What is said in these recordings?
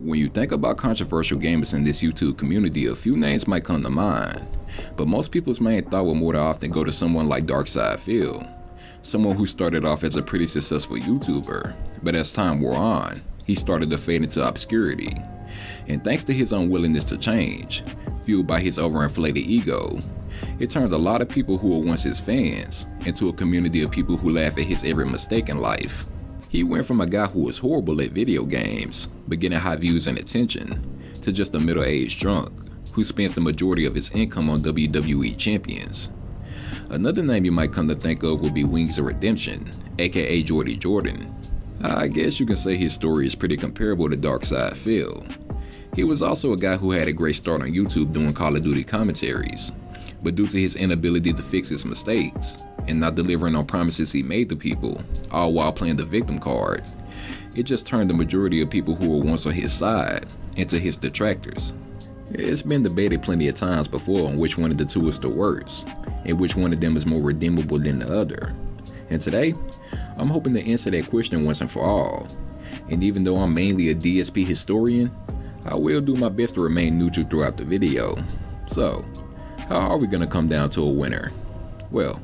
When you think about controversial gamers in this YouTube community, a few names might come to mind, but most people's main thought will more than often go to someone like DarkSydePhil, someone who started off as a pretty successful YouTuber, but as time wore on, he started to fade into obscurity. And thanks to his unwillingness to change, fueled by his overinflated ego, it turned a lot of people who were once his fans into a community of people who laugh at his every mistake in life. He went from a guy who was horrible at video games, but getting high views and attention, to just a middle-aged drunk who spends the majority of his income on WWE champions. Another name you might come to think of would be WingsofRedemption, aka Jordy Jordan. I guess you can say his story is pretty comparable to DarkSydePhil. He was also a guy who had a great start on YouTube doing Call of Duty commentaries, but due to his inability to fix his mistakes, and not delivering on promises he made to people, all while playing the victim card, it just turned the majority of people who were once on his side into his detractors. It's been debated plenty of times before on which one of the two is the worst, and which one of them is more redeemable than the other. And today, I'm hoping to answer that question once and for all. And even though I'm mainly a DSP historian, I will do my best to remain neutral throughout the video. So, how are we going to come down to a winner? Well,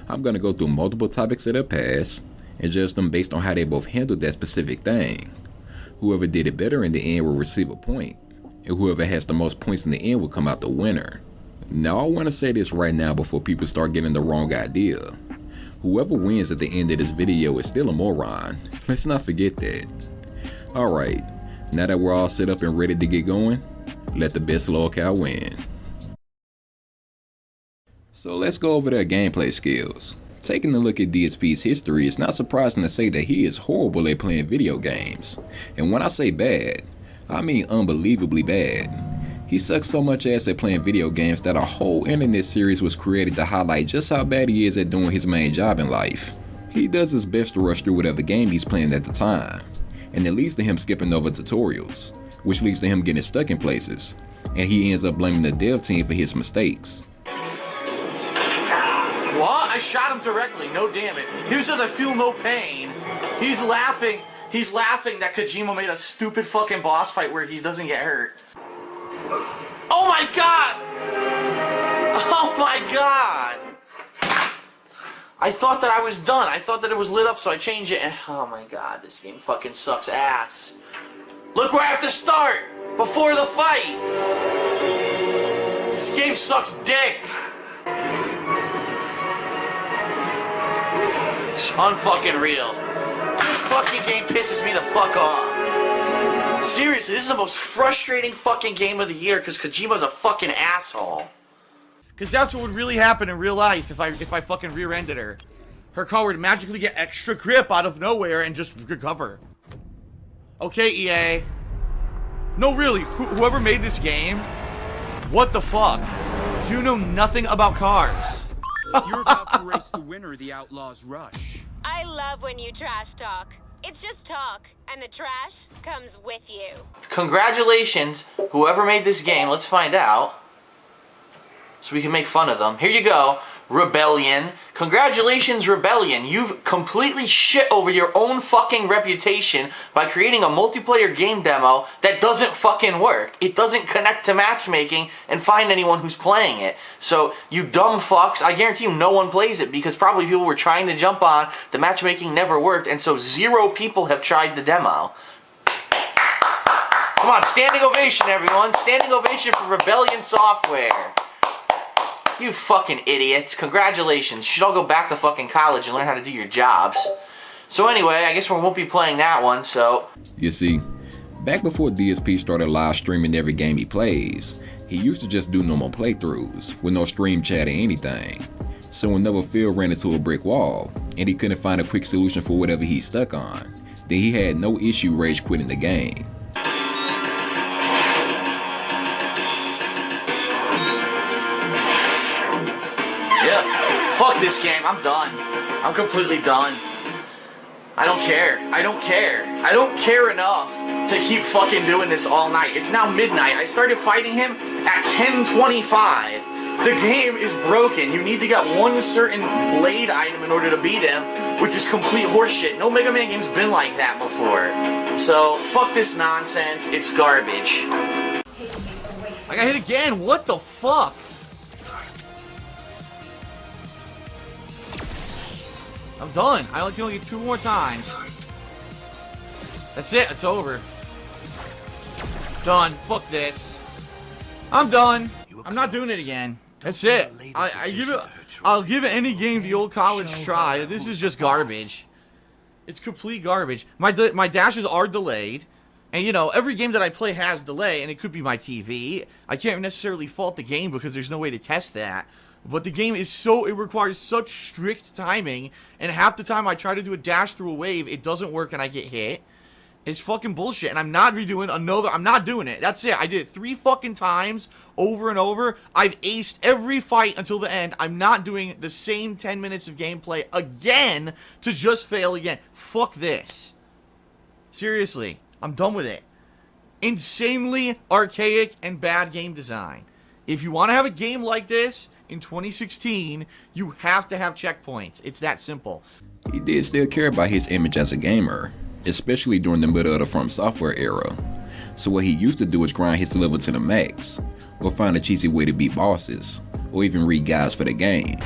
I'm going to go through multiple topics that have passed and judge them based on how they both handled that specific thing. Whoever did it better in the end will receive a point, and whoever has the most points in the end will come out the winner. Now I want to say this right now before people start getting the wrong idea. Whoever wins at the end of this video is still a moron. Let's not forget that. Alright, now that we're all set up and ready to get going, let the best lolcow win. So let's go over their gameplay skills. Taking a look at DSP's history, it's not surprising to say that he is horrible at playing video games. And when I say bad, I mean unbelievably bad. He sucks so much ass at playing video games that a whole internet series was created to highlight just how bad he is at doing his main job in life. He does his best to rush through whatever game he's playing at the time, and it leads to him skipping over tutorials, which leads to him getting stuck in places, and he ends up blaming the dev team for his mistakes. What? I shot him directly, no damage. He says I feel no pain. He's laughing that Kojima made a stupid fucking boss fight where he doesn't get hurt. Oh my god! Oh my god! I thought that I was done. I thought that it was lit up, so I changed it. And oh my god, this game fucking sucks ass. Look where I have to start! Before the fight! This game sucks dick! It's unfucking real. This fucking game pisses me the fuck off. Seriously, this is the most frustrating fucking game of the year because Kojima's a fucking asshole. Because that's what would really happen in real life if I fucking rear-ended her. Her car would magically get extra grip out of nowhere and just recover. Okay, EA. No, really, whoever made this game, what the fuck? Do you know nothing about cars? You're about to race the winner of the Outlaws Rush. I love when you trash talk. It's just talk, and the trash comes with you. Congratulations, whoever made this game. Let's find out. So we can make fun of them. Here you go, Rebellion. Congratulations, Rebellion. You've completely shit over your own fucking reputation by creating a multiplayer game demo that doesn't fucking work. It doesn't connect to matchmaking and find anyone who's playing it. So, you dumb fucks, I guarantee you no one plays it because probably people were trying to jump on, the matchmaking never worked, and so 0 people have tried the demo. Come on, standing ovation, everyone. Standing ovation for Rebellion Software. You fucking idiots. Congratulations. You should all go back to fucking college and learn how to do your jobs. So anyway, I guess we won't be playing that one, so... You see, back before DSP started live streaming every game he plays, he used to just do normal playthroughs, with no stream chat or anything. So whenever Phil ran into a brick wall, and he couldn't find a quick solution for whatever he's stuck on, then he had no issue rage quitting the game. Fuck this game, I'm done. I'm completely done. I don't care. I don't care. I don't care enough to keep fucking doing this all night. It's now midnight. I started fighting him at 10:25. The game is broken. You need to get one certain blade item in order to beat him, which is complete horseshit. No Mega Man game's been like that before. So, fuck this nonsense. It's garbage. I got hit again. What the fuck? I'm done. I can only get 2 more times. That's it. It's over. Done. Fuck this. I'm done. I'm not doing it again. That's it. I'll give it any game the old college try. This is just garbage. It's complete garbage. My dashes are delayed. And, you know, every game that I play has delay, and it could be my TV. I can't necessarily fault the game because there's no way to test that. But the game is it requires such strict timing, and half the time I try to do a dash through a wave, it doesn't work and I get hit. It's fucking bullshit, and I'm not redoing another. I'm not doing it. That's it. I did it 3 fucking times over and over. I've aced every fight until the end. I'm not doing the same 10 minutes of gameplay again to just fail again. Fuck this. Seriously, I'm done with it. Insanely archaic and bad game design. If you want to have a game like this in 2016, you have to have checkpoints. It's that simple. He did still care about his image as a gamer, especially during the middle of the From Software era. So what he used to do is grind his level to the max, or find a cheesy way to beat bosses, or even read guides for the game.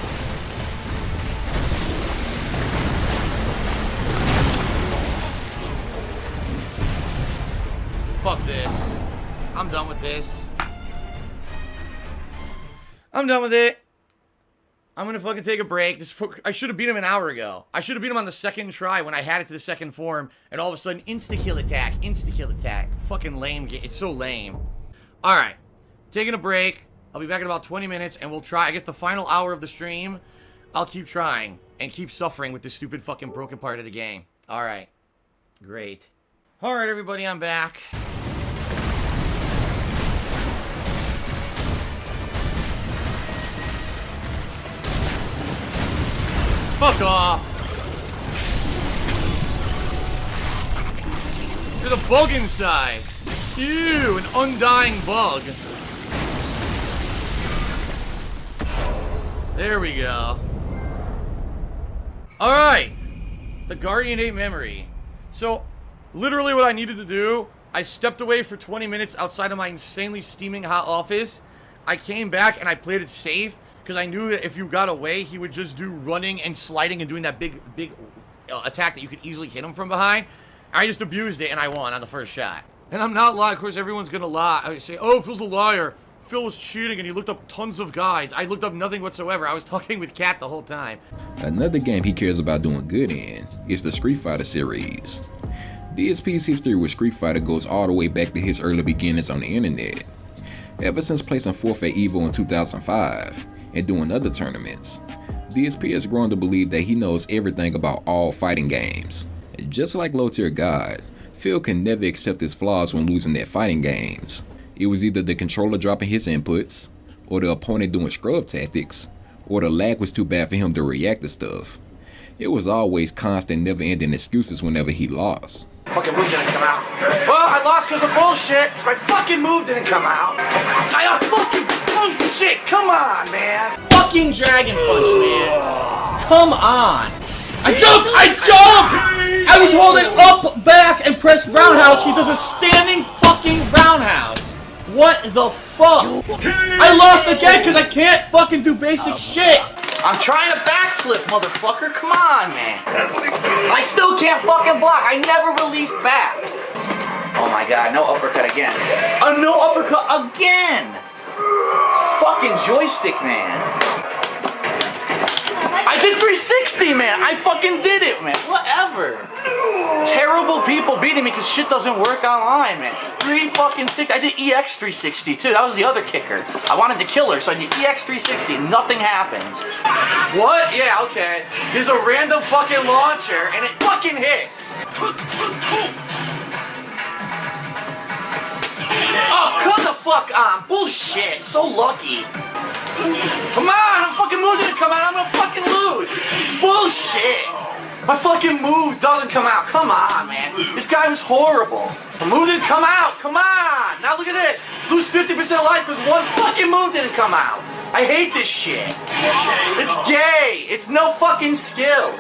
Fuck this. I'm done with this. I'm done with it. I'm gonna fucking take a break. I should have beat him an hour ago. I should have beat him on the second try when I had it to the second form, and all of a sudden, insta-kill attack, insta-kill attack. Fucking lame game. It's so lame. Alright. Taking a break. I'll be back in about 20 minutes, and we'll try, I guess the final hour of the stream, I'll keep trying, and keep suffering with this stupid fucking broken part of the game. Alright. Great. Alright, everybody, I'm back. Fuck off! There's a bug inside! Ew, an undying bug. There we go. Alright! The Guardian 8 memory. So, literally what I needed to do, I stepped away for 20 minutes outside of my insanely steaming hot office. I came back and I played it safe, because I knew that if you got away, he would just do running and sliding and doing that big attack that you could easily hit him from behind. I just abused it, and I won on the first shot. And I'm not lying. Of course, everyone's going to lie. I say, oh, Phil's a liar. Phil was cheating, and he looked up tons of guides. I looked up nothing whatsoever. I was talking with Kat the whole time. Another game he cares about doing good in is the Street Fighter series. DSP's history with Street Fighter goes all the way back to his early beginnings on the internet. Ever since placing 4th at EVO in 2005, and doing other tournaments, DSP has grown to believe that he knows everything about all fighting games. Just like Low Tier God, Phil can never accept his flaws when losing at fighting games. It was either the controller dropping his inputs, or the opponent doing scrub tactics, or the lag was too bad for him to react to stuff. It was always constant, never-ending excuses whenever he lost. Fucking move didn't come out. Well, I lost because of bullshit. My fucking move didn't come out. I got fucking bullshit. Come on, man. Fucking Dragon Punch, man. Come on. I jumped. I was holding up, back, and pressed roundhouse. He does a standing fucking roundhouse. What the fuck? I lost again because I can't fucking do basic shit. I'm trying to backflip, motherfucker. Come on, man. I still can't fucking block. I never released back. Oh my god, no uppercut again. No uppercut again. It's fucking joystick, man. I did 360, man. I fucking did it, man. Whatever. Terrible people beating me because shit doesn't work online, man. 360. I did EX 360 too. That was the other kicker. I wanted to kill her, so I did EX 360. Nothing happens. What? Yeah, okay. There's a random fucking launcher, and it fucking hits. Oh, come the fuck on. Bullshit. So lucky. Come on, I'm fucking moving to come out. I'm gonna fucking lose. Bullshit. My fucking move doesn't come out. Come on, man. This guy was horrible. The move didn't come out. Come on. Now look at this. Lose 50% life because one fucking move didn't come out. I hate this shit. It's gay. It's no fucking skill.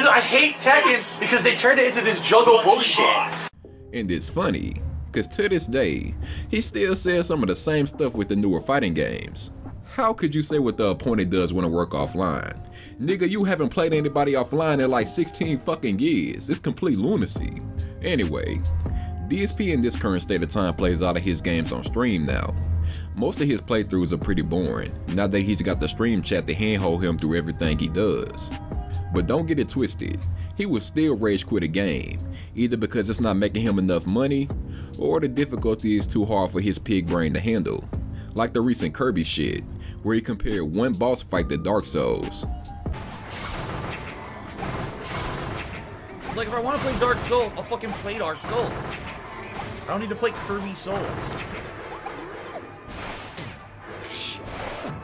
I hate Tekken because they turned it into this juggle bullshit. And it's funny, cause to this day, he still says some of the same stuff with the newer fighting games. How could you say what the opponent does when it work offline? Nigga, you haven't played anybody offline in like 16 fucking years. It's complete lunacy. Anyway, DSP in this current state of time plays out of his games on stream now. Most of his playthroughs are pretty boring, now that he's got the stream chat to handhold him through everything he does. But don't get it twisted, he will still rage quit a game, either because it's not making him enough money, or the difficulty is too hard for his pig brain to handle. Like the recent Kirby shit, where he compared one boss fight to Dark Souls. Like, if I want to play Dark Souls, I'll fucking play Dark Souls. I don't need to play Kirby Souls.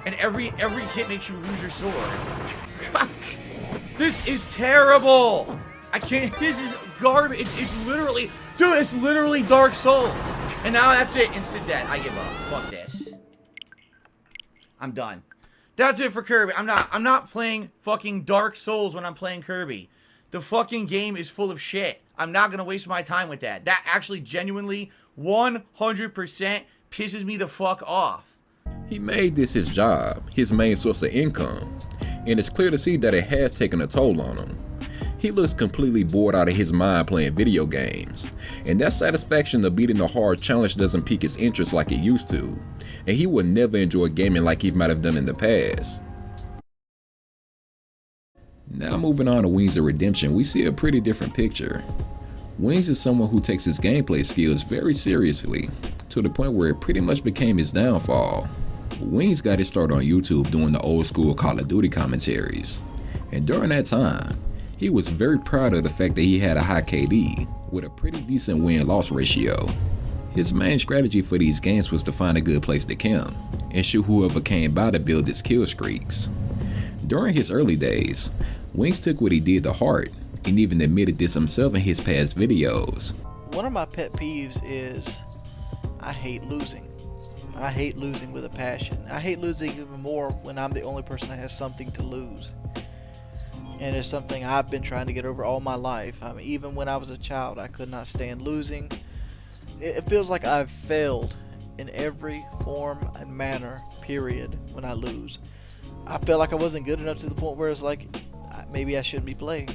And every hit makes you lose your sword. This is terrible. I can't. This is garbage. It's literally, dude. It's literally Dark Souls. And now that's it. Instant death. I give up. Fuck this. I'm done. That's it for Kirby. I'm not playing fucking Dark Souls when I'm playing Kirby. The fucking game is full of shit. I'm not gonna waste my time with that. That actually genuinely 100% pisses me the fuck off. He made this his job, his main source of income, and it's clear to see that it has taken a toll on him. He looks completely bored out of his mind playing video games, and that satisfaction of beating the hard challenge doesn't pique his interest like it used to, and he would never enjoy gaming like he might have done in the past. Now moving on to Wings of Redemption, we see a pretty different picture. Wings is someone who takes his gameplay skills very seriously, to the point where it pretty much became his downfall. Wings got his start on YouTube doing the old school Call of Duty commentaries, and during that time, he was very proud of the fact that he had a high KD with a pretty decent win-loss ratio. His main strategy for these games was to find a good place to camp and shoot whoever came by to build his kill streaks. During his early days, Wings took what he did to heart and even admitted this himself in his past videos. One of my pet peeves is I hate losing. I hate losing with a passion. I hate losing even more when I'm the only person that has something to lose. And it's something I've been trying to get over all my life. I mean, even when I was a child, I could not stand losing. It feels like I've failed in every form and manner, period, when I lose. I felt like I wasn't good enough to the point where it's like, maybe I shouldn't be playing.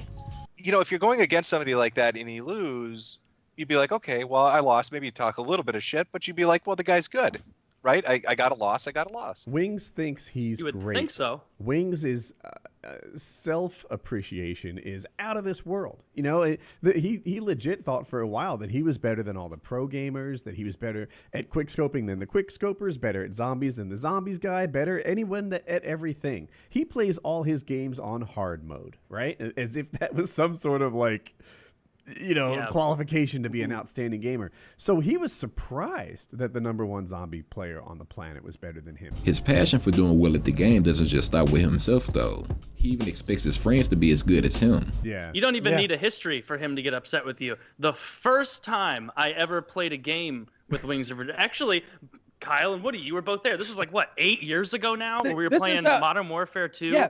You know, if you're going against somebody like that and you lose, you'd be like, okay, well, I lost. Maybe you talk a little bit of shit, but you'd be like, well, the guy's good, right? I got a loss. I got a loss. Wings thinks he's You would great. think so. Wings is self-appreciation is out of this world. You know, he legit thought for a while that he was better than all the pro gamers, that he was better at quickscoping than the quickscopers, better at zombies than the zombies guy, better anyone that at everything. He plays all his games on hard mode, right? As if that was some sort of like, you know, qualification to be an outstanding gamer. So he was surprised that the #1 zombie player on the planet was better than him. His passion for doing well at the game doesn't just stop with himself though. He even expects his friends to be as good as him. Yeah. You don't even need a history for him to get upset with you. The first time I ever played a game with Wings of Redemption, actually, Kyle and Woody, you were both there. This was like, what, 8 years ago now? Where we were playing Modern Warfare 2? Yeah.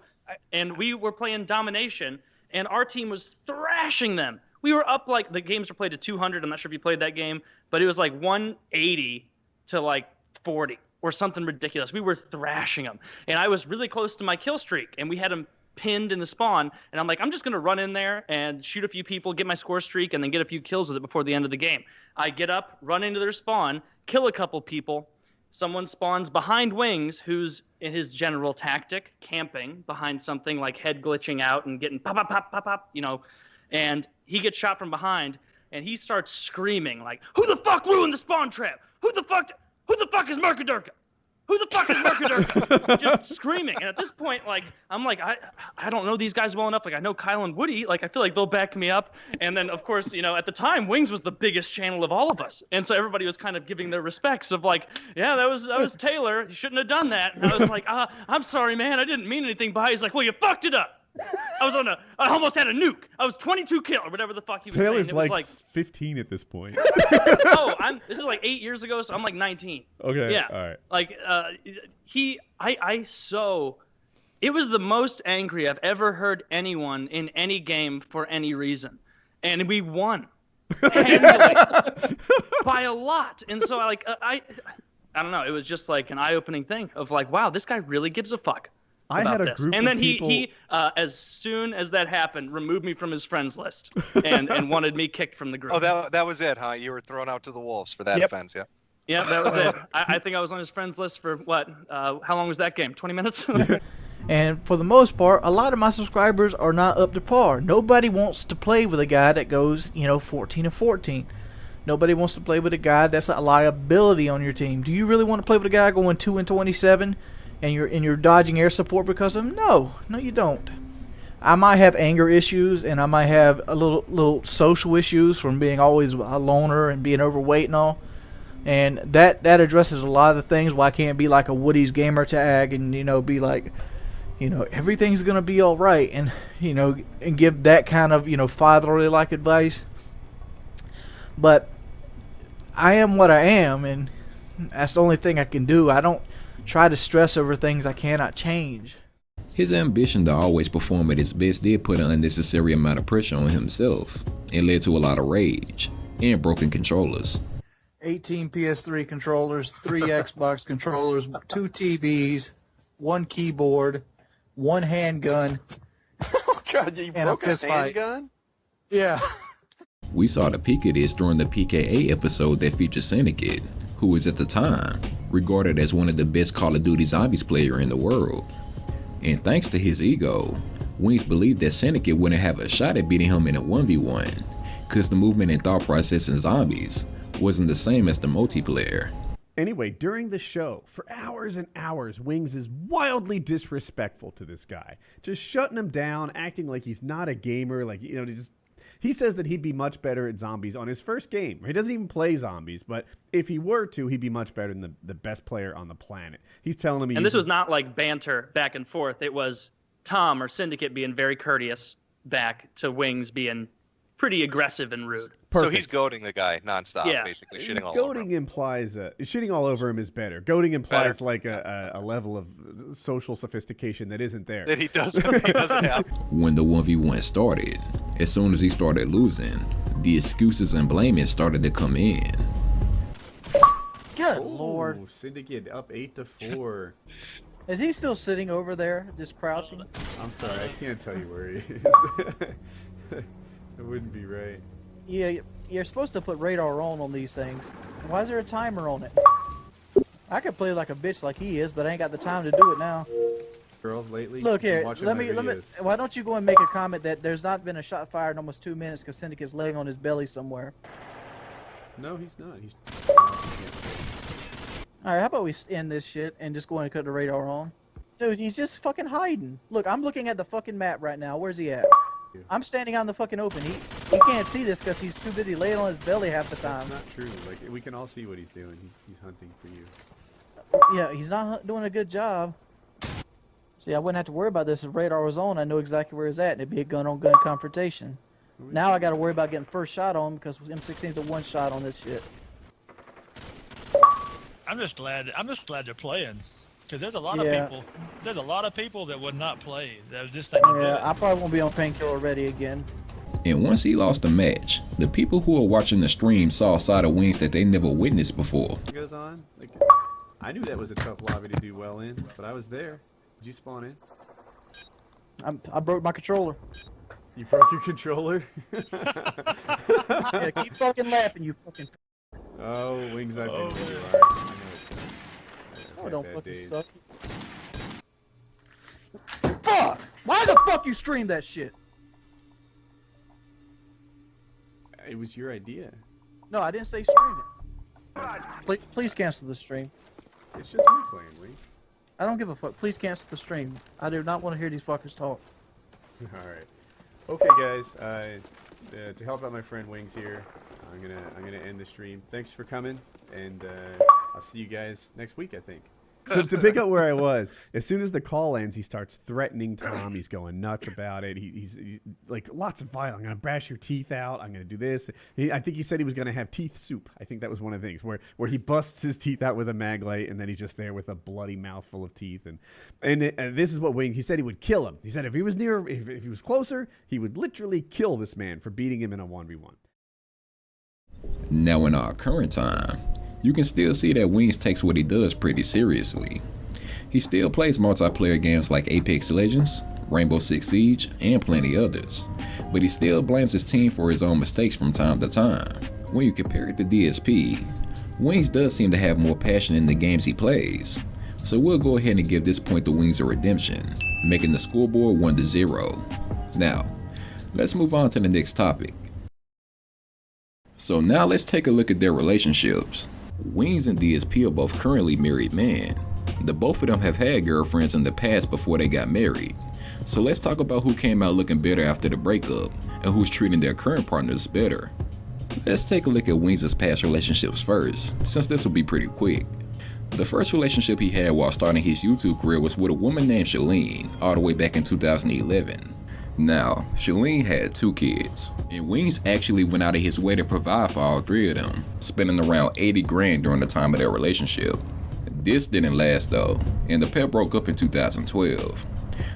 And we were playing Domination, and our team was thrashing them. We were up, like, the games were played to 200. I'm not sure if you played that game, but it was like 180 to like 40 or something ridiculous. We were thrashing them. And I was really close to my kill streak, and we had them pinned in the spawn. And I'm like, I'm just going to run in there and shoot a few people, get my score streak, and then get a few kills with it before the end of the game. I get up, run into their spawn, kill a couple people. Someone spawns behind Wings, who's in his general tactic, camping behind something, like head glitching out and getting pop, pop, pop, pop, pop, you know. And he gets shot from behind, and he starts screaming like, "Who the fuck ruined the spawn trap? Who the fuck is Mercadurka? Who the fuck is Mercadurka?" Just screaming. And at this point, like, I'm like, I don't know these guys well enough. Like, I know Kyle and Woody. Like, I feel like they'll back me up. And then, of course, you know, at the time, Wings was the biggest channel of all of us. And so everybody was kind of giving their respects of like, yeah, that was Taylor. He shouldn't have done that. And I was like, I'm sorry, man. I didn't mean anything by it. He's like, well, you fucked it up. I almost had a nuke. I was 22 kill or whatever the fuck he was Taylor's saying. It was like 15 at this point. This is like 8 years ago, so I'm like 19. Okay. Yeah. All right. Like it was the most angry I've ever heard anyone in any game for any reason, and we won handily by a lot. And so I don't know. It was just like an eye-opening thing of like, wow, this guy really gives a fuck. I had a group and then of people... he as soon as that happened, removed me from his friends list and wanted me kicked from the group. Oh, that was it, huh? You were thrown out to the wolves for that offense, yeah? Yeah, that was it. I think I was on his friends list for what? How long was that game? 20 minutes? And for the most part, a lot of my subscribers are not up to par. Nobody wants to play with a guy that goes, 14 and 14. Nobody wants to play with a guy that's a liability on your team. Do you really want to play with a guy going 2 and 27 and you're dodging air support because of him? No, you don't. I might have anger issues and I might have a little social issues from being always a loner and being overweight and all. And that addresses a lot of the things why I can't be like a Woody's gamer tag and be like, everything's gonna be all right, and and give that kind of fatherly like advice. But I am what I am, and that's the only thing I can do. I don't try to stress over things I cannot change. His ambition to always perform at his best did put an unnecessary amount of pressure on himself, and led to a lot of rage and broken controllers. 18 PS3 controllers, 3 Xbox controllers, 2 TVs, 1 keyboard, 1 handgun. Oh God, you broke a handgun? Yeah. We saw the peak of this during the PKA episode that featured Syndicate, who was at the time regarded as one of the best Call of Duty Zombies player in the world. And thanks to his ego, Wings believed that Syndicate wouldn't have a shot at beating him in a 1v1, cause the movement and thought process in Zombies wasn't the same as the multiplayer. Anyway, during the show, for hours and hours, Wings is wildly disrespectful to this guy. Just shutting him down, acting like he's not a gamer, like, he says that he'd be much better at zombies on his first game. He doesn't even play zombies, but if he were to, he'd be much better than the best player on the planet. He's telling him this was not like banter back and forth. It was Tom or Syndicate being very courteous back to Wings being pretty aggressive and rude. Perfect. So he's goading the guy nonstop, basically shitting all over him. Goading implies shitting all over him is better. Goading implies like a level of social sophistication that isn't there. That he doesn't have. When the 1v1 started, as soon as he started losing, the excuses and blaming started to come in. Good Lord. Syndicate up 8-4. Is he still sitting over there, just crouching? I'm sorry, I can't tell you where he is. It wouldn't be right. Yeah, you're supposed to put radar on these things. Why is there a timer on it? I could play like a bitch like he is, but I ain't got the time to do it now. Girls lately. Look here, let me. Why don't you go and make a comment that there's not been a shot fired in almost 2 minutes because Syndicate's laying on his belly somewhere. No, he's not. He's. All right, how about we end this shit and just go and cut the radar on? Dude, he's just fucking hiding. Look, I'm looking at the fucking map right now. Where's he at? I'm standing out in the fucking open. He can't see this because he's too busy laying on his belly half the time. That's not true. Like, we can all see what he's doing. He's hunting for you. Yeah, he's not doing a good job. See, I wouldn't have to worry about this if radar was on. I know exactly where he's at, and it'd be a gun-on-gun confrontation. Now I got to worry about getting first shot on him because M16's a one shot on this shit. I'm just glad they're playing. Because there's a lot of people. There's a lot of people that would not play. That just think I probably won't be on painkiller ready again. And once he lost the match, the people who were watching the stream saw a side of Wings that they never witnessed before. It goes on. Like, I knew that was a tough lobby to do well in, but I was there. Did you spawn in? I broke my controller. You broke your controller? Yeah, keep fucking laughing, you fucking. Oh, Wings, I've been where you are. I know it's. Oh, don't fucking suck. Fuck! Why the fuck you stream that shit? It was your idea. No, I didn't say stream it. Please cancel the stream. It's just me playing, Wings. I don't give a fuck. Please cancel the stream. I do not want to hear these fuckers talk. Alright. Okay, guys. To help out my friend Wings here, I'm gonna end the stream. Thanks for coming, and I'll see you guys next week, I think. So to pick up where I was, as soon as the call ends, he starts threatening Tom. He's going nuts about it. He's like, lots of violence. I'm going to bash your teeth out. I'm going to do this. I think he said he was going to have teeth soup. I think that was one of the things where he busts his teeth out with a mag light, and then he's just there with a bloody mouthful of teeth. And this is what Wings, he said he would kill him. He said if he was near, if he was closer, he would literally kill this man for beating him in a 1v1. Now in our current time, you can still see that Wings takes what he does pretty seriously. He still plays multiplayer games like Apex Legends, Rainbow Six Siege, and plenty others, but he still blames his team for his own mistakes from time to time. When you compare it to DSP, Wings does seem to have more passion in the games he plays, so we'll go ahead and give this point to Wings of Redemption, making the scoreboard 1-0. Now, let's move on to the next topic. So now let's take a look at their relationships. Wings and DSP are both currently married men. The both of them have had girlfriends in the past before they got married. So let's talk about who came out looking better after the breakup and who's treating their current partners better. Let's take a look at Wings' past relationships first, since this will be pretty quick. The first relationship he had while starting his YouTube career was with a woman named Shalene, all the way back in 2011. Now, Shalene had 2 kids, and Wings actually went out of his way to provide for all 3 of them, spending around 80 grand during the time of their relationship. This didn't last though, and the pair broke up in 2012.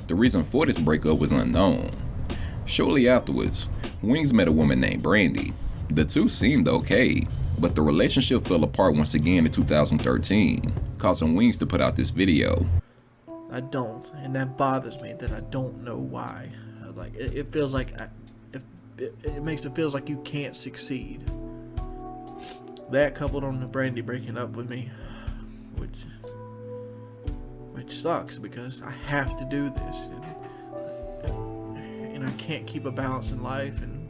The reason for this breakup was unknown. Shortly afterwards, Wings met a woman named Brandy. The two seemed okay, but the relationship fell apart once again in 2013, causing Wings to put out this video. I don't, and that bothers me that I don't know why. Like it feels like it makes it feels like you can't succeed. That coupled on the Brandy breaking up with me, which sucks because I have to do this, and I can't keep a balance in life, and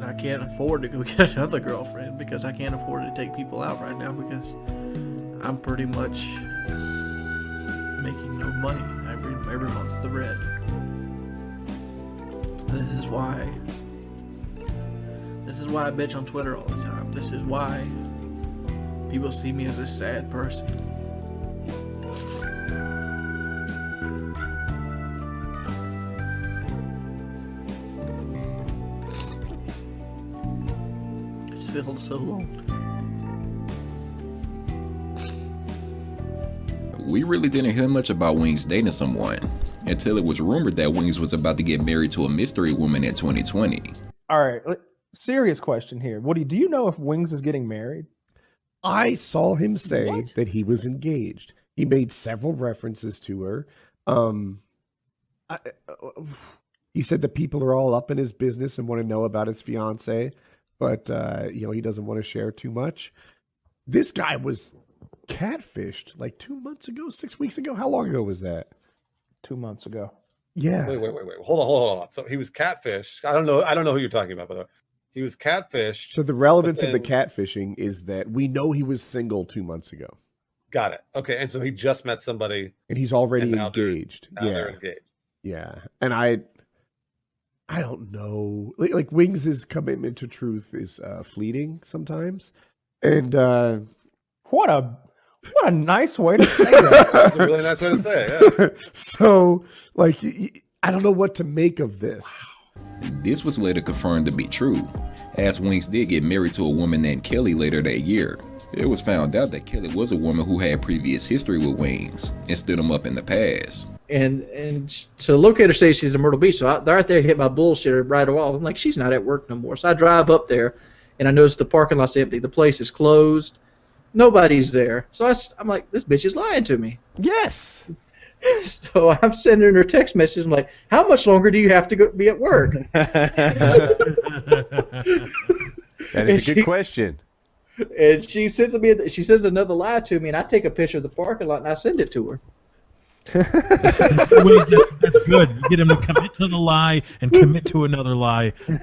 I can't afford to go get another girlfriend because I can't afford to take people out right now because I'm pretty much making no money every month's the red. This is why I bitch on Twitter all the time. This is why people see me as a sad person. It feels so long. We really didn't hear much about Wings dating someone until it was rumored that Wings was about to get married to a mystery woman in 2020. All right, serious question here. Woody, do you know if Wings is getting married? I saw him say that he was engaged. He made several references to her. He said that people are all up in his business and want to know about his fiance, but he doesn't want to share too much. This guy was catfished like 2 months ago, 6 weeks ago. How long ago was that? 2 months ago. Yeah. Wait. Hold on. So he was catfished. I don't know who you're talking about, by the way. He was catfished. So the relevance of the catfishing is that we know he was single 2 months ago. Got it. Okay. And so he just met somebody. And he's already engaged. They're engaged. Yeah. And I don't know. Like Wings' commitment to truth is fleeting sometimes. And what a nice way to say that. That's a really nice way to say it. Yeah. So, I don't know what to make of this. This was later confirmed to be true, as Wings did get married to a woman named Kelly later that year. It was found out that Kelly was a woman who had previous history with Wings and stood him up in the past. And so locator says she's in Myrtle Beach, so I right there hit my bullshit right off. I'm like, she's not at work no more. So I drive up there, and I notice the parking lot's empty. The place is closed. Nobody's there. So I'm like, this bitch is lying to me. Yes. So I'm sending her text messages. I'm like, how much longer do you have to be at work? That is a good question. And she sends another lie to me, and I take a picture of the parking lot and I send it to her. That's good. You get him to commit to the lie and commit to another lie. And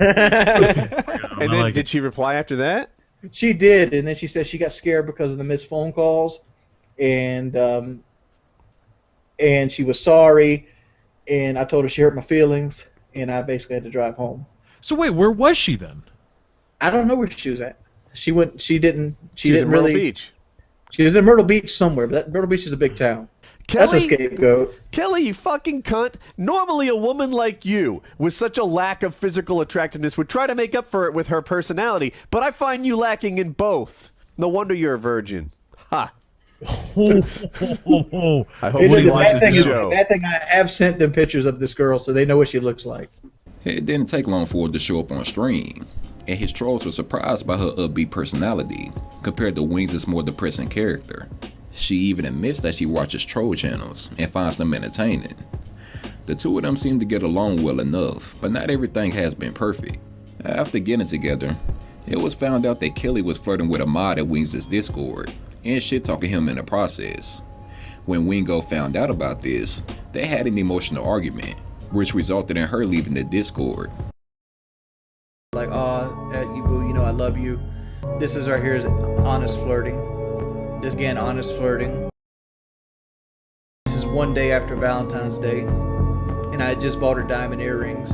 then did she reply after that? She did, and then she said she got scared because of the missed phone calls, and she was sorry, and I told her she hurt my feelings, and I basically had to drive home. So wait, where was she then? I don't know where she was at. She went. She didn't. She She's didn't in Myrtle really. Beach. She was in Myrtle Beach somewhere, but Myrtle Beach is a big town. That's a scapegoat. Kelly, you fucking cunt. Normally, a woman like you, with such a lack of physical attractiveness, would try to make up for it with her personality, but I find you lacking in both. No wonder you're a virgin. Ha. I hope she watches the show. Bad thing, I have sent them pictures of this girl so they know what she looks like. It didn't take long for it to show up on stream, and his trolls were surprised by her upbeat personality compared to Wings' more depressing character. She even admits that she watches troll channels and finds them entertaining. The two of them seem to get along well enough, but not everything has been perfect. After getting together, it was found out that Kelly was flirting with a mod at Wings' Discord and shit-talking him in the process. When Wingo found out about this, they had an emotional argument, which resulted in her leaving the Discord. Like, you boo, you know I love you. This is right here is honest flirting. This again, honest flirting. This is one day after Valentine's Day, and I just bought her diamond earrings.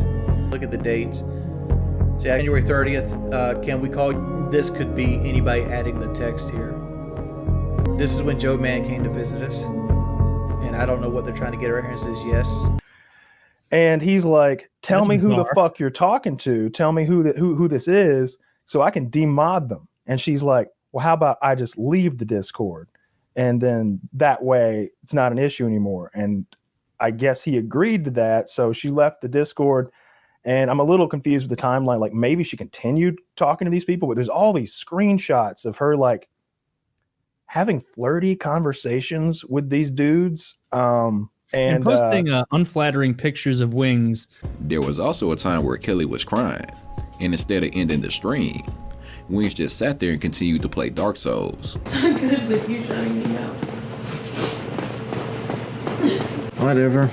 Look at the dates. See, January 30th. Can we call this? Could be anybody adding the text here. This is when Joe Man came to visit us, and I don't know what they're trying to get right here. It says yes. And he's like, "Tell That's me who the bizarre. fuck you're talking to. Tell me who this is, so I can demod them." And she's like, "Well, how about I just leave the Discord, and then that way it's not an issue anymore." And I guess he agreed to that, so she left the Discord. And I'm a little confused with the timeline. Like, maybe she continued talking to these people, but there's all these screenshots of her like having flirty conversations with these dudes. And posting unflattering pictures of Wings. There was also a time where Kelly was crying, and instead of ending the stream, Wings just sat there and continued to play Dark Souls. I'm good with you shutting me out. Whatever.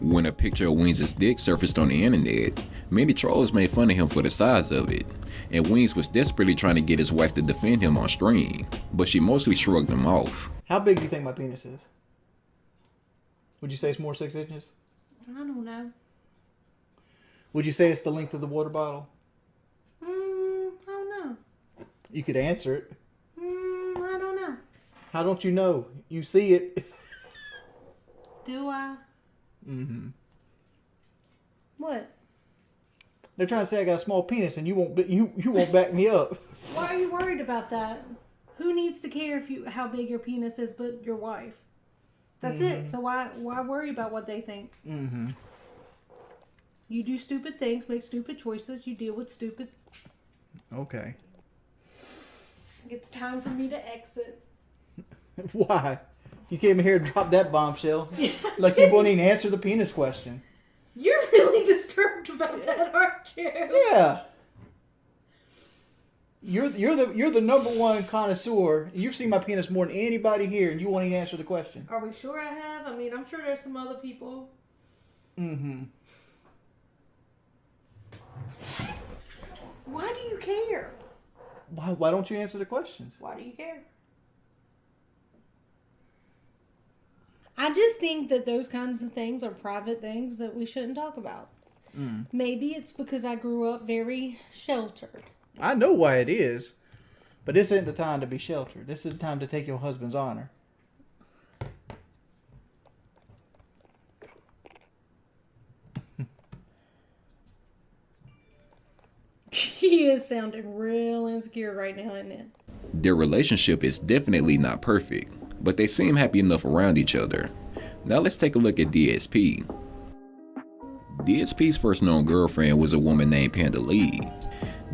When a picture of Wings' dick surfaced on the internet, many trolls made fun of him for the size of it, and Wings was desperately trying to get his wife to defend him on stream, but she mostly shrugged him off. How big do you think my penis is? Would you say it's more 6 inches? I don't know. Would you say it's the length of the water bottle? I don't know. You could answer it. I don't know. How don't you know? You see it. Do I? Mm-hmm. What? They're trying to say I got a small penis, and you won't back me up. Why are you worried about that? Who needs to care how big your penis is but your wife? That's it. So why worry about what they think? Mm-hmm. You do stupid things, make stupid choices, you deal with stupid. Okay. It's time for me to exit. Why? You came in here and dropped that bombshell. Like you won't even answer the penis question. You're really disturbed about that, aren't you? Yeah. You're the number one connoisseur. You've seen my penis more than anybody here, and you won't even answer the question. Are we sure I have? I mean, I'm sure there's some other people. Mm-hmm. Why do you care? Why don't you answer the questions? Why do you care? I just think that those kinds of things are private things that we shouldn't talk about. Maybe it's because I grew up very sheltered. I know why it is, but this isn't the time to be sheltered. This is the time to take your husband's honor. He is sounding real insecure right now, isn't it? Their relationship is definitely not perfect, but they seem happy enough around each other. Now let's take a look at DSP. DSP's first known girlfriend was a woman named Panda Lee.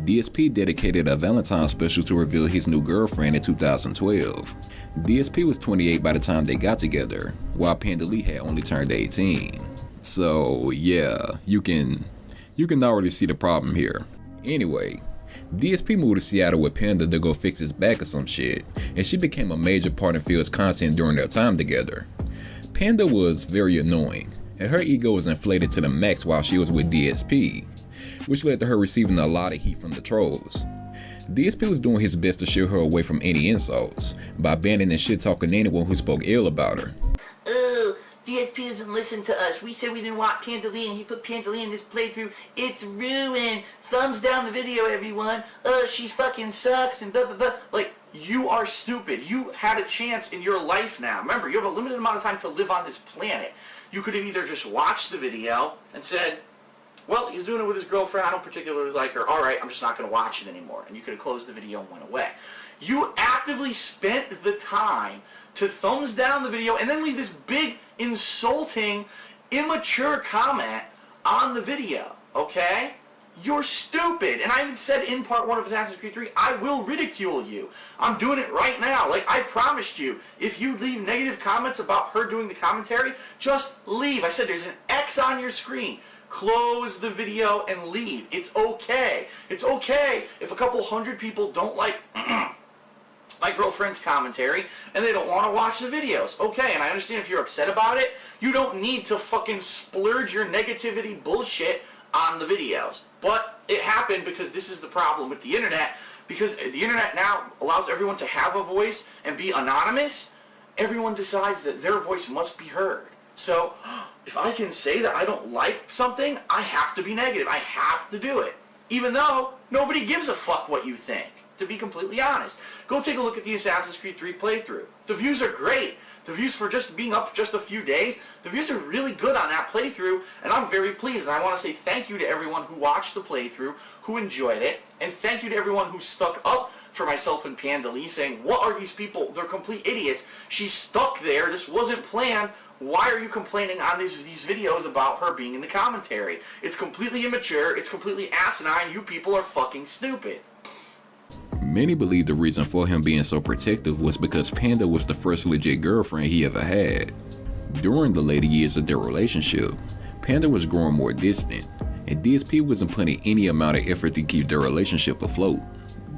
DSP dedicated a Valentine's special to reveal his new girlfriend in 2012. DSP was 28 by the time they got together, while Panda Lee had only turned 18. So yeah, you can already see the problem here. Anyway, DSP moved to Seattle with Panda to go fix his back or some shit, and she became a major part of Phil's content during their time together. Panda was very annoying, and her ego was inflated to the max while she was with DSP, which led to her receiving a lot of heat from the trolls. DSP was doing his best to shield her away from any insults by banning and shit talking anyone who spoke ill about her. Ooh, DSP doesn't listen to us. We said we didn't want Pandalee and he put Pandalee in this playthrough. It's ruined. Thumbs down the video, everyone. She's fucking sucks and blah, blah, blah. Like, you are stupid. You had a chance in your life now. Remember, you have a limited amount of time to live on this planet. You could have either just watched the video and said, well, he's doing it with his girlfriend. I don't particularly like her. All right, I'm just not going to watch it anymore. And you could have closed the video and went away. You actively spent the time to thumbs down the video and then leave this big, insulting, immature comment on the video, okay? You're stupid. And I even said in part 1 of Assassin's Creed 3, I will ridicule you. I'm doing it right now. Like, I promised you, if you leave negative comments about her doing the commentary, just leave. I said there's an X on your screen. Close the video and leave. It's okay. It's okay if a couple hundred people don't like my girlfriend's commentary and they don't want to watch the videos. Okay, and I understand if you're upset about it, you don't need to fucking splurge your negativity bullshit on the videos. But it happened because this is the problem with the internet, because the internet now allows everyone to have a voice and be anonymous. Everyone decides that their voice must be heard. So if I can say that I don't like something, I have to be negative. I have to do it. Even though nobody gives a fuck what you think, to be completely honest. Go take a look at the Assassin's Creed 3 playthrough. The views are great. The views for just being up for just a few days, the views are really good on that playthrough, and I'm very pleased. And I want to say thank you to everyone who watched the playthrough, who enjoyed it, and thank you to everyone who stuck up for myself and Pandalee, saying, what are these people? They're complete idiots. She's stuck there. This wasn't planned. Why are you complaining on these videos about her being in the commentary? It's completely immature. It's completely asinine. You people are fucking stupid. Many believe the reason for him being so protective was because Panda was the first legit girlfriend he ever had. During the later years of their relationship, Panda was growing more distant, and DSP wasn't putting any amount of effort to keep their relationship afloat.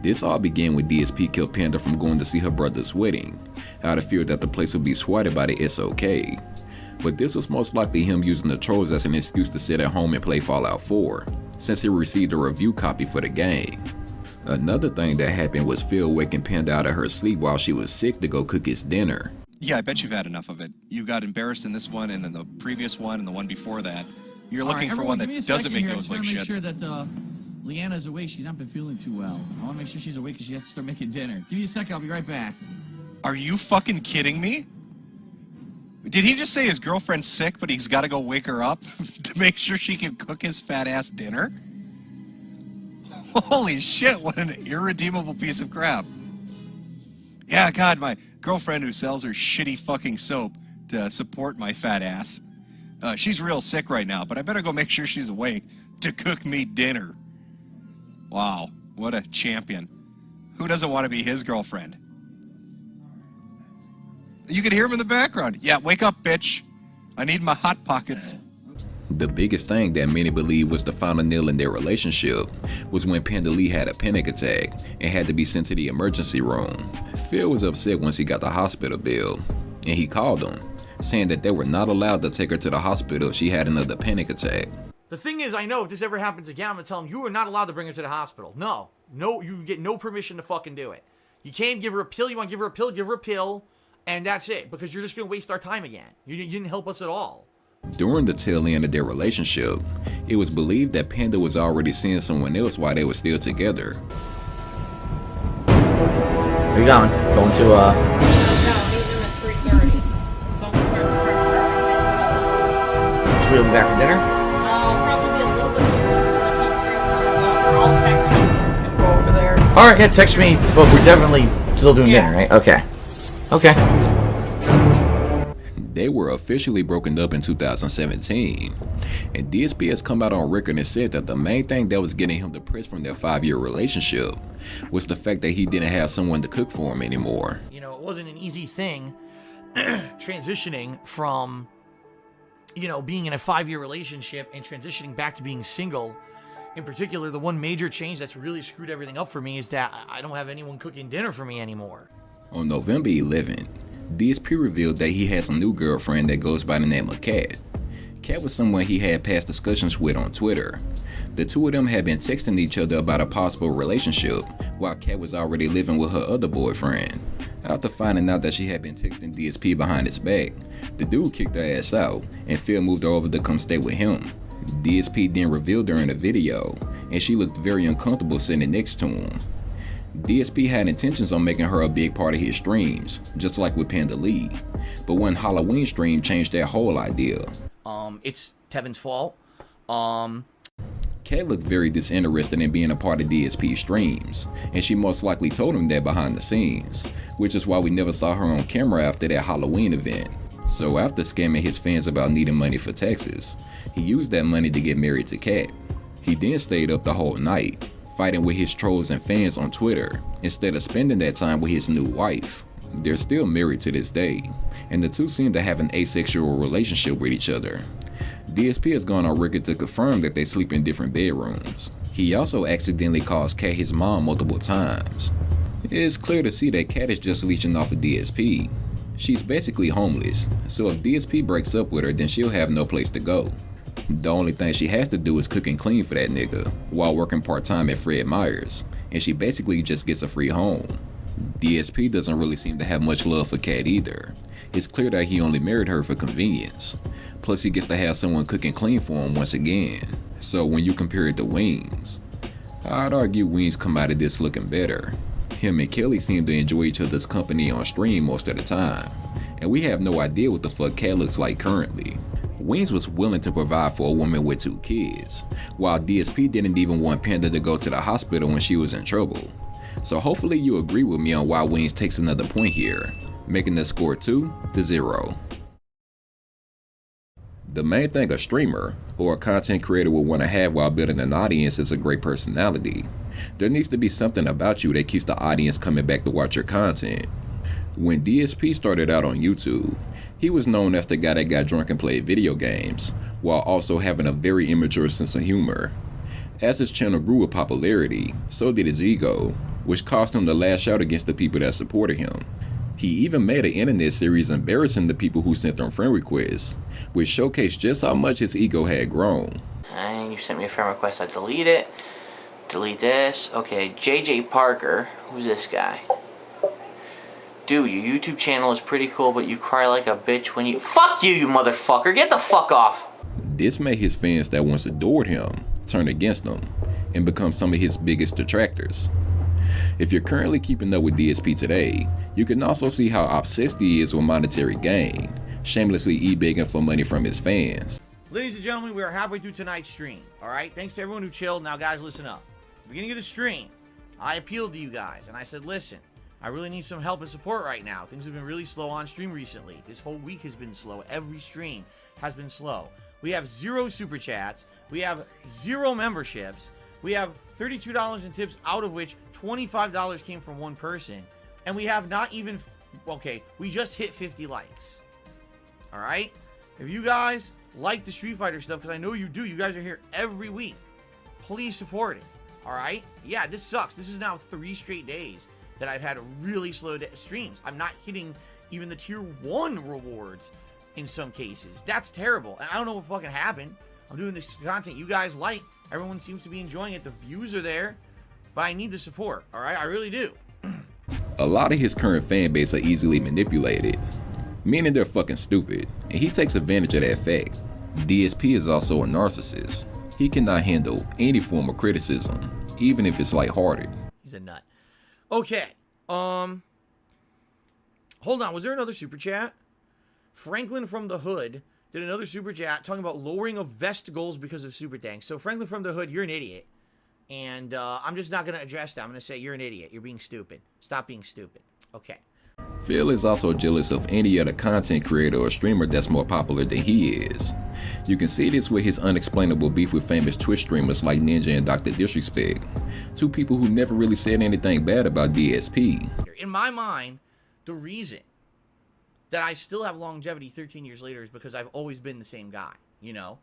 This all began when DSP kept Panda from going to see her brother's wedding, out of fear that the place would be swatted by the SOK. But this was most likely him using the trolls as an excuse to sit at home and play Fallout 4, since he received a review copy for the game. Another thing that happened was Phil waking Panda out of her sleep while she was sick to go cook his dinner. Yeah, I bet you've had enough of it. You got embarrassed in this one, and then the previous one, and the one before that. You're looking for one that doesn't make you look like shit. I just want to make sure that Leanna's awake. She's not been feeling too well. I want to make sure she's awake because she has to start making dinner. Give me a second. I'll be right back. Are you fucking kidding me? Did he just say his girlfriend's sick, but he's got to go wake her up to make sure she can cook his fat ass dinner? Holy shit, what an irredeemable piece of crap. Yeah, God, my girlfriend who sells her shitty fucking soap to support my fat ass. She's real sick right now, but I better go make sure she's awake to cook me dinner. Wow, what a champion. Who doesn't want to be his girlfriend? You can hear him in the background. Yeah, wake up, bitch. I need my Hot Pockets. The biggest thing that many believe was the final nail in their relationship was when Pandalee had a panic attack and had to be sent to the emergency room. Phil was upset once he got the hospital bill, and he called them, saying that they were not allowed to take her to the hospital if she had another panic attack. The thing is, I know if this ever happens again, I'm gonna tell him you are not allowed to bring her to the hospital. No, you get no permission to fucking do it. You can't give her a pill. You want to give her a pill, give her a pill, and that's it, because you're just gonna waste our time again. You didn't help us at all. During the tail end of their relationship, it was believed that Panda was already seeing someone else while they were still together. Where you going? Going to No, meet them at 3:30. So I'm gonna start the prep. So we'll be back for dinner? Probably be a little bit later. I'll text you so we can go over there. Alright, yeah, text me, but we're definitely still doing dinner, right? Okay. Okay. They were officially broken up in 2017, and DSP has come out on record and said that the main thing that was getting him depressed from their 5-year relationship was the fact that he didn't have someone to cook for him anymore. You know, it wasn't an easy thing transitioning from, you know, being in a 5-year relationship and transitioning back to being single. In particular, the one major change that's really screwed everything up for me is that I don't have anyone cooking dinner for me anymore. On November 11th, DSP revealed that he has a new girlfriend that goes by the name of Kat. Kat was someone he had past discussions with on Twitter. The two of them had been texting each other about a possible relationship, while Kat was already living with her other boyfriend. After finding out that she had been texting DSP behind his back, the dude kicked her ass out, and Phil moved her over to come stay with him. DSP then revealed her in a video, and she looked very uncomfortable sitting next to him. DSP had intentions on making her a big part of his streams, just like with Panda Lee, but one Halloween stream changed that whole idea. It's Tevin's fault. Kat looked very disinterested in being a part of DSP's streams, and she most likely told him that behind the scenes, which is why we never saw her on camera after that Halloween event. So after scamming his fans about needing money for taxes, he used that money to get married to Kat. He then stayed up the whole night, fighting with his trolls and fans on Twitter, instead of spending that time with his new wife. They're still married to this day, and the two seem to have an asexual relationship with each other. DSP has gone on record to confirm that they sleep in different bedrooms. He also accidentally calls Kat his mom multiple times. It's clear to see that Kat is just leeching off of DSP. She's basically homeless, so if DSP breaks up with her, then she'll have no place to go. The only thing she has to do is cook and clean for that nigga, while working part-time at Fred Meyer's, and she basically just gets a free home. DSP doesn't really seem to have much love for Kat either. It's clear that he only married her for convenience. Plus he gets to have someone cook and clean for him once again. So when you compare it to Wings, I'd argue Wings come out of this looking better. Him and Kelly seem to enjoy each other's company on stream most of the time, and we have no idea what the fuck Kat looks like currently. Wings was willing to provide for a woman with 2 kids, while DSP didn't even want Panda to go to the hospital when she was in trouble. So hopefully you agree with me on why Wings takes another point here, making the score 2-0. The main thing a streamer or a content creator will want to have while building an audience is a great personality. There needs to be something about you that keeps the audience coming back to watch your content. When DSP started out on YouTube, he was known as the guy that got drunk and played video games, while also having a very immature sense of humor. As his channel grew with popularity, so did his ego, which caused him to lash out against the people that supported him. He even made an internet series embarrassing the people who sent him friend requests, which showcased just how much his ego had grown. And you sent me a friend request, I delete it. Delete this. Okay, JJ Parker. Who's this guy? Dude, your YouTube channel is pretty cool, but you cry like a bitch when you... Fuck you, you motherfucker! Get the fuck off! This made his fans that once adored him turn against him and become some of his biggest detractors. If you're currently keeping up with DSP today, you can also see how obsessed he is with monetary gain, shamelessly e-begging for money from his fans. Ladies and gentlemen, we are halfway through tonight's stream. Alright, thanks to everyone who chilled. Now guys, listen up. At the beginning of the stream, I appealed to you guys, and I said, listen, I really need some help and support right now. Things have been really slow on stream recently. This whole week has been slow. Every stream has been slow. We have 0 super chats. We have 0 memberships. We have $32 in tips, out of which $25 came from one person. And we have not even... Okay, we just hit 50 likes. Alright? If you guys like the Street Fighter stuff, because I know you do, you guys are here every week, please support it. Alright? Yeah, this sucks. This is now 3 straight days that I've had really slow streams. I'm not hitting even the tier 1 rewards in some cases. That's terrible. And I don't know what fucking happened. I'm doing this content you guys like. Everyone seems to be enjoying it. The views are there. But I need the support. Alright? I really do. A lot of his current fan base are easily manipulated, meaning they're fucking stupid, and he takes advantage of that fact. DSP is also a narcissist. He cannot handle any form of criticism, even if it's lighthearted. He's a nut. Okay. Hold on. Was there another super chat? Franklin from the Hood did another super chat talking about lowering of vest goals because of super tanks. So Franklin from the Hood, you're an idiot. And I'm just not going to address that. I'm going to say you're an idiot. You're being stupid. Stop being stupid. Okay. Phil is also jealous of any other content creator or streamer that's more popular than he is. You can see this with his unexplainable beef with famous Twitch streamers like Ninja and Dr. Disrespect, 2 people who never really said anything bad about DSP. In my mind, the reason that I still have longevity 13 years later is because I've always been the same guy, you know?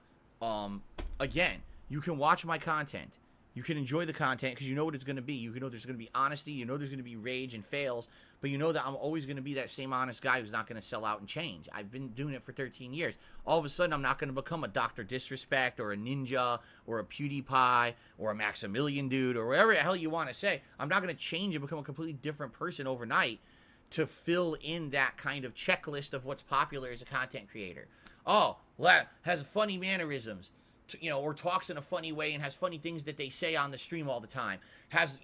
Again, you can watch my content. You can enjoy the content because you know what it's going to be. You know there's going to be honesty. You know there's going to be rage and fails. But you know that I'm always going to be that same honest guy who's not going to sell out and change. I've been doing it for 13 years. All of a sudden, I'm not going to become a Dr. Disrespect or a Ninja or a PewDiePie or a Maximilian dude or whatever the hell you want to say. I'm not going to change and become a completely different person overnight to fill in that kind of checklist of what's popular as a content creator. Oh, has funny mannerisms, or talks in a funny way and has funny things that they say on the stream all the time. Has,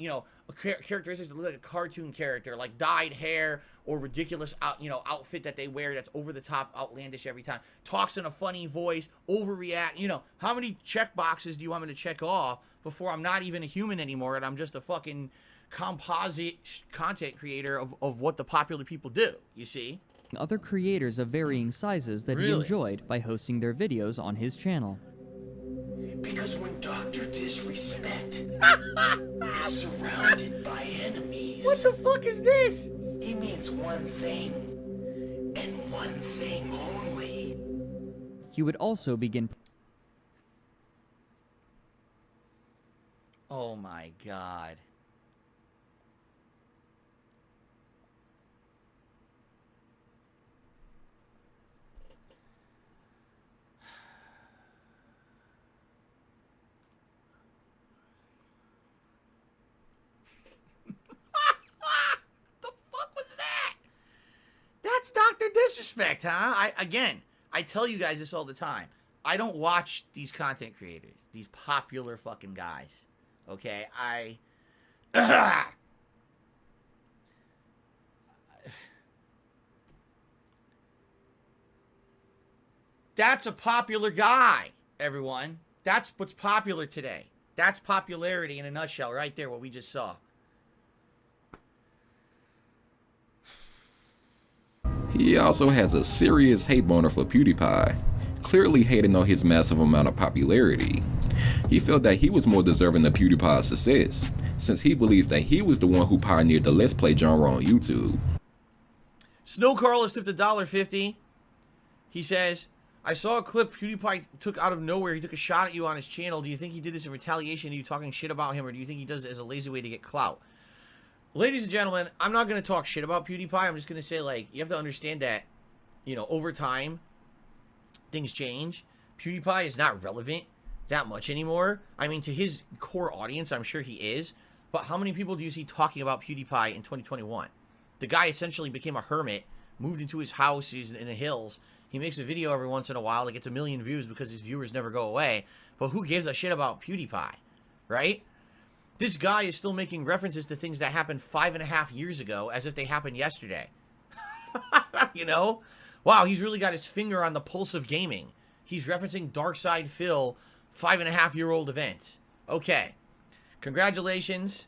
characteristics that look like a cartoon character, like dyed hair or ridiculous, outfit that they wear that's over the top, outlandish every time. Talks in a funny voice, overreact. How many check boxes do you want me to check off before I'm not even a human anymore and I'm just a fucking composite content creator of what the popular people do, you see? Other creators of varying sizes that he Really? enjoyed by hosting their videos on his channel. Because when Dr. Disrespect is surrounded by enemies... What the fuck is this? He means one thing, and one thing only. He would also begin... Oh my god. That's Dr. Disrespect, huh? I tell you guys this all the time. I don't watch these content creators, these popular fucking guys. Okay? That's a popular guy, everyone. That's what's popular today. That's popularity in a nutshell right there, what we just saw. He also has a serious hate boner for PewDiePie, clearly hating on his massive amount of popularity. He felt that he was more deserving of PewDiePie's success, since he believes that he was the one who pioneered the Let's Play genre on YouTube. Snow Carl has tipped $1.50. He says, I saw a clip PewDiePie took out of nowhere. He took a shot at you on his channel. Do you think he did this in retaliation to you talking shit about him, or do you think he does it as a lazy way to get clout? Ladies and gentlemen, I'm not going to talk shit about PewDiePie. I'm just going to say, you have to understand that, over time, things change. PewDiePie is not relevant that much anymore. I mean, to his core audience, I'm sure he is. But how many people do you see talking about PewDiePie in 2021? The guy essentially became a hermit, moved into his house, he's in the hills. He makes a video every once in a while that gets 1 million views because his viewers never go away. But who gives a shit about PewDiePie, right? This guy is still making references to things that happened 5.5 years ago as if they happened yesterday. Wow, he's really got his finger on the pulse of gaming. He's referencing DarkSydePhil 5.5-year-old events. Okay. Congratulations,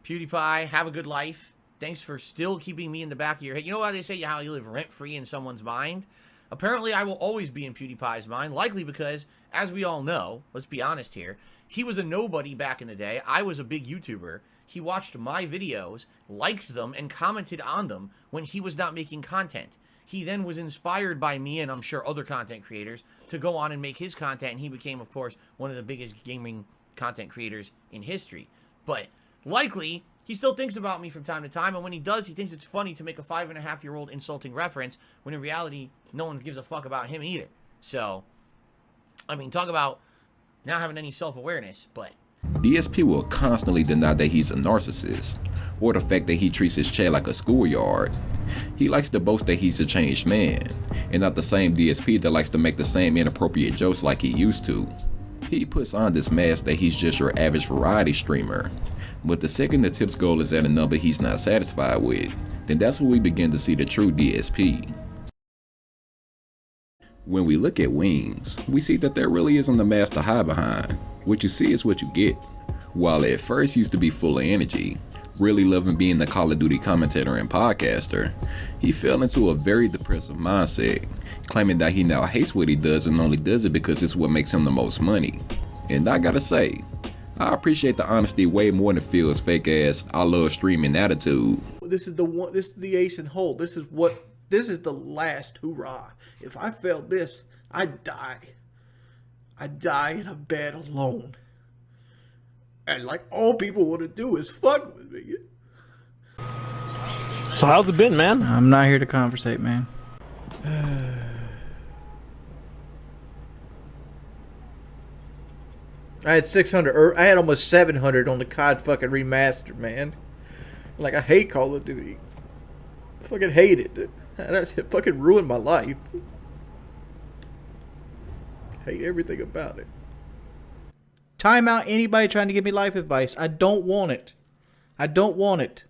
PewDiePie. Have a good life. Thanks for still keeping me in the back of your head. You know how they say how you live rent-free in someone's mind? Apparently, I will always be in PewDiePie's mind, likely because, as we all know, let's be honest here, he was a nobody back in the day. I was a big YouTuber. He watched my videos, liked them, and commented on them when he was not making content. He then was inspired by me, and I'm sure other content creators, to go on and make his content, and he became, of course, one of the biggest gaming content creators in history. But, likely, he still thinks about me from time to time, and when he does, he thinks it's funny to make a 5.5-year-old insulting reference, when in reality, no one gives a fuck about him either. So, I mean, talk about not having any self-awareness, but... DSP will constantly deny that he's a narcissist, or the fact that he treats his chat like a schoolyard. He likes to boast that he's a changed man, and not the same DSP that likes to make the same inappropriate jokes like he used to. He puts on this mask that he's just your average variety streamer, but the second the tips goal is at a number he's not satisfied with, then that's when we begin to see the true DSP. When we look at Wings, we see that there really isn't a mask to hide behind. What you see is what you get. While at first used to be full of energy, really loving being the Call of Duty commentator and podcaster, he fell into a very depressive mindset, claiming that he now hates what he does and only does it because it's what makes him the most money. And I gotta say, I appreciate the honesty way more than Phil's fake ass "I love streaming" attitude. This is the one. This is the ace in hold. This is the last hurrah. If I failed this, I'd die. I'd die in a bed alone. And all people want to do is fuck with me. So how's it been, man? I'm not here to conversate, man. I had 600, or I had almost 700 on the COD fucking remaster, man. I hate Call of Duty. I fucking hate it, dude. That shit fucking ruined my life. I hate everything about it. Time out anybody trying to give me life advice. I don't want it. I don't want it.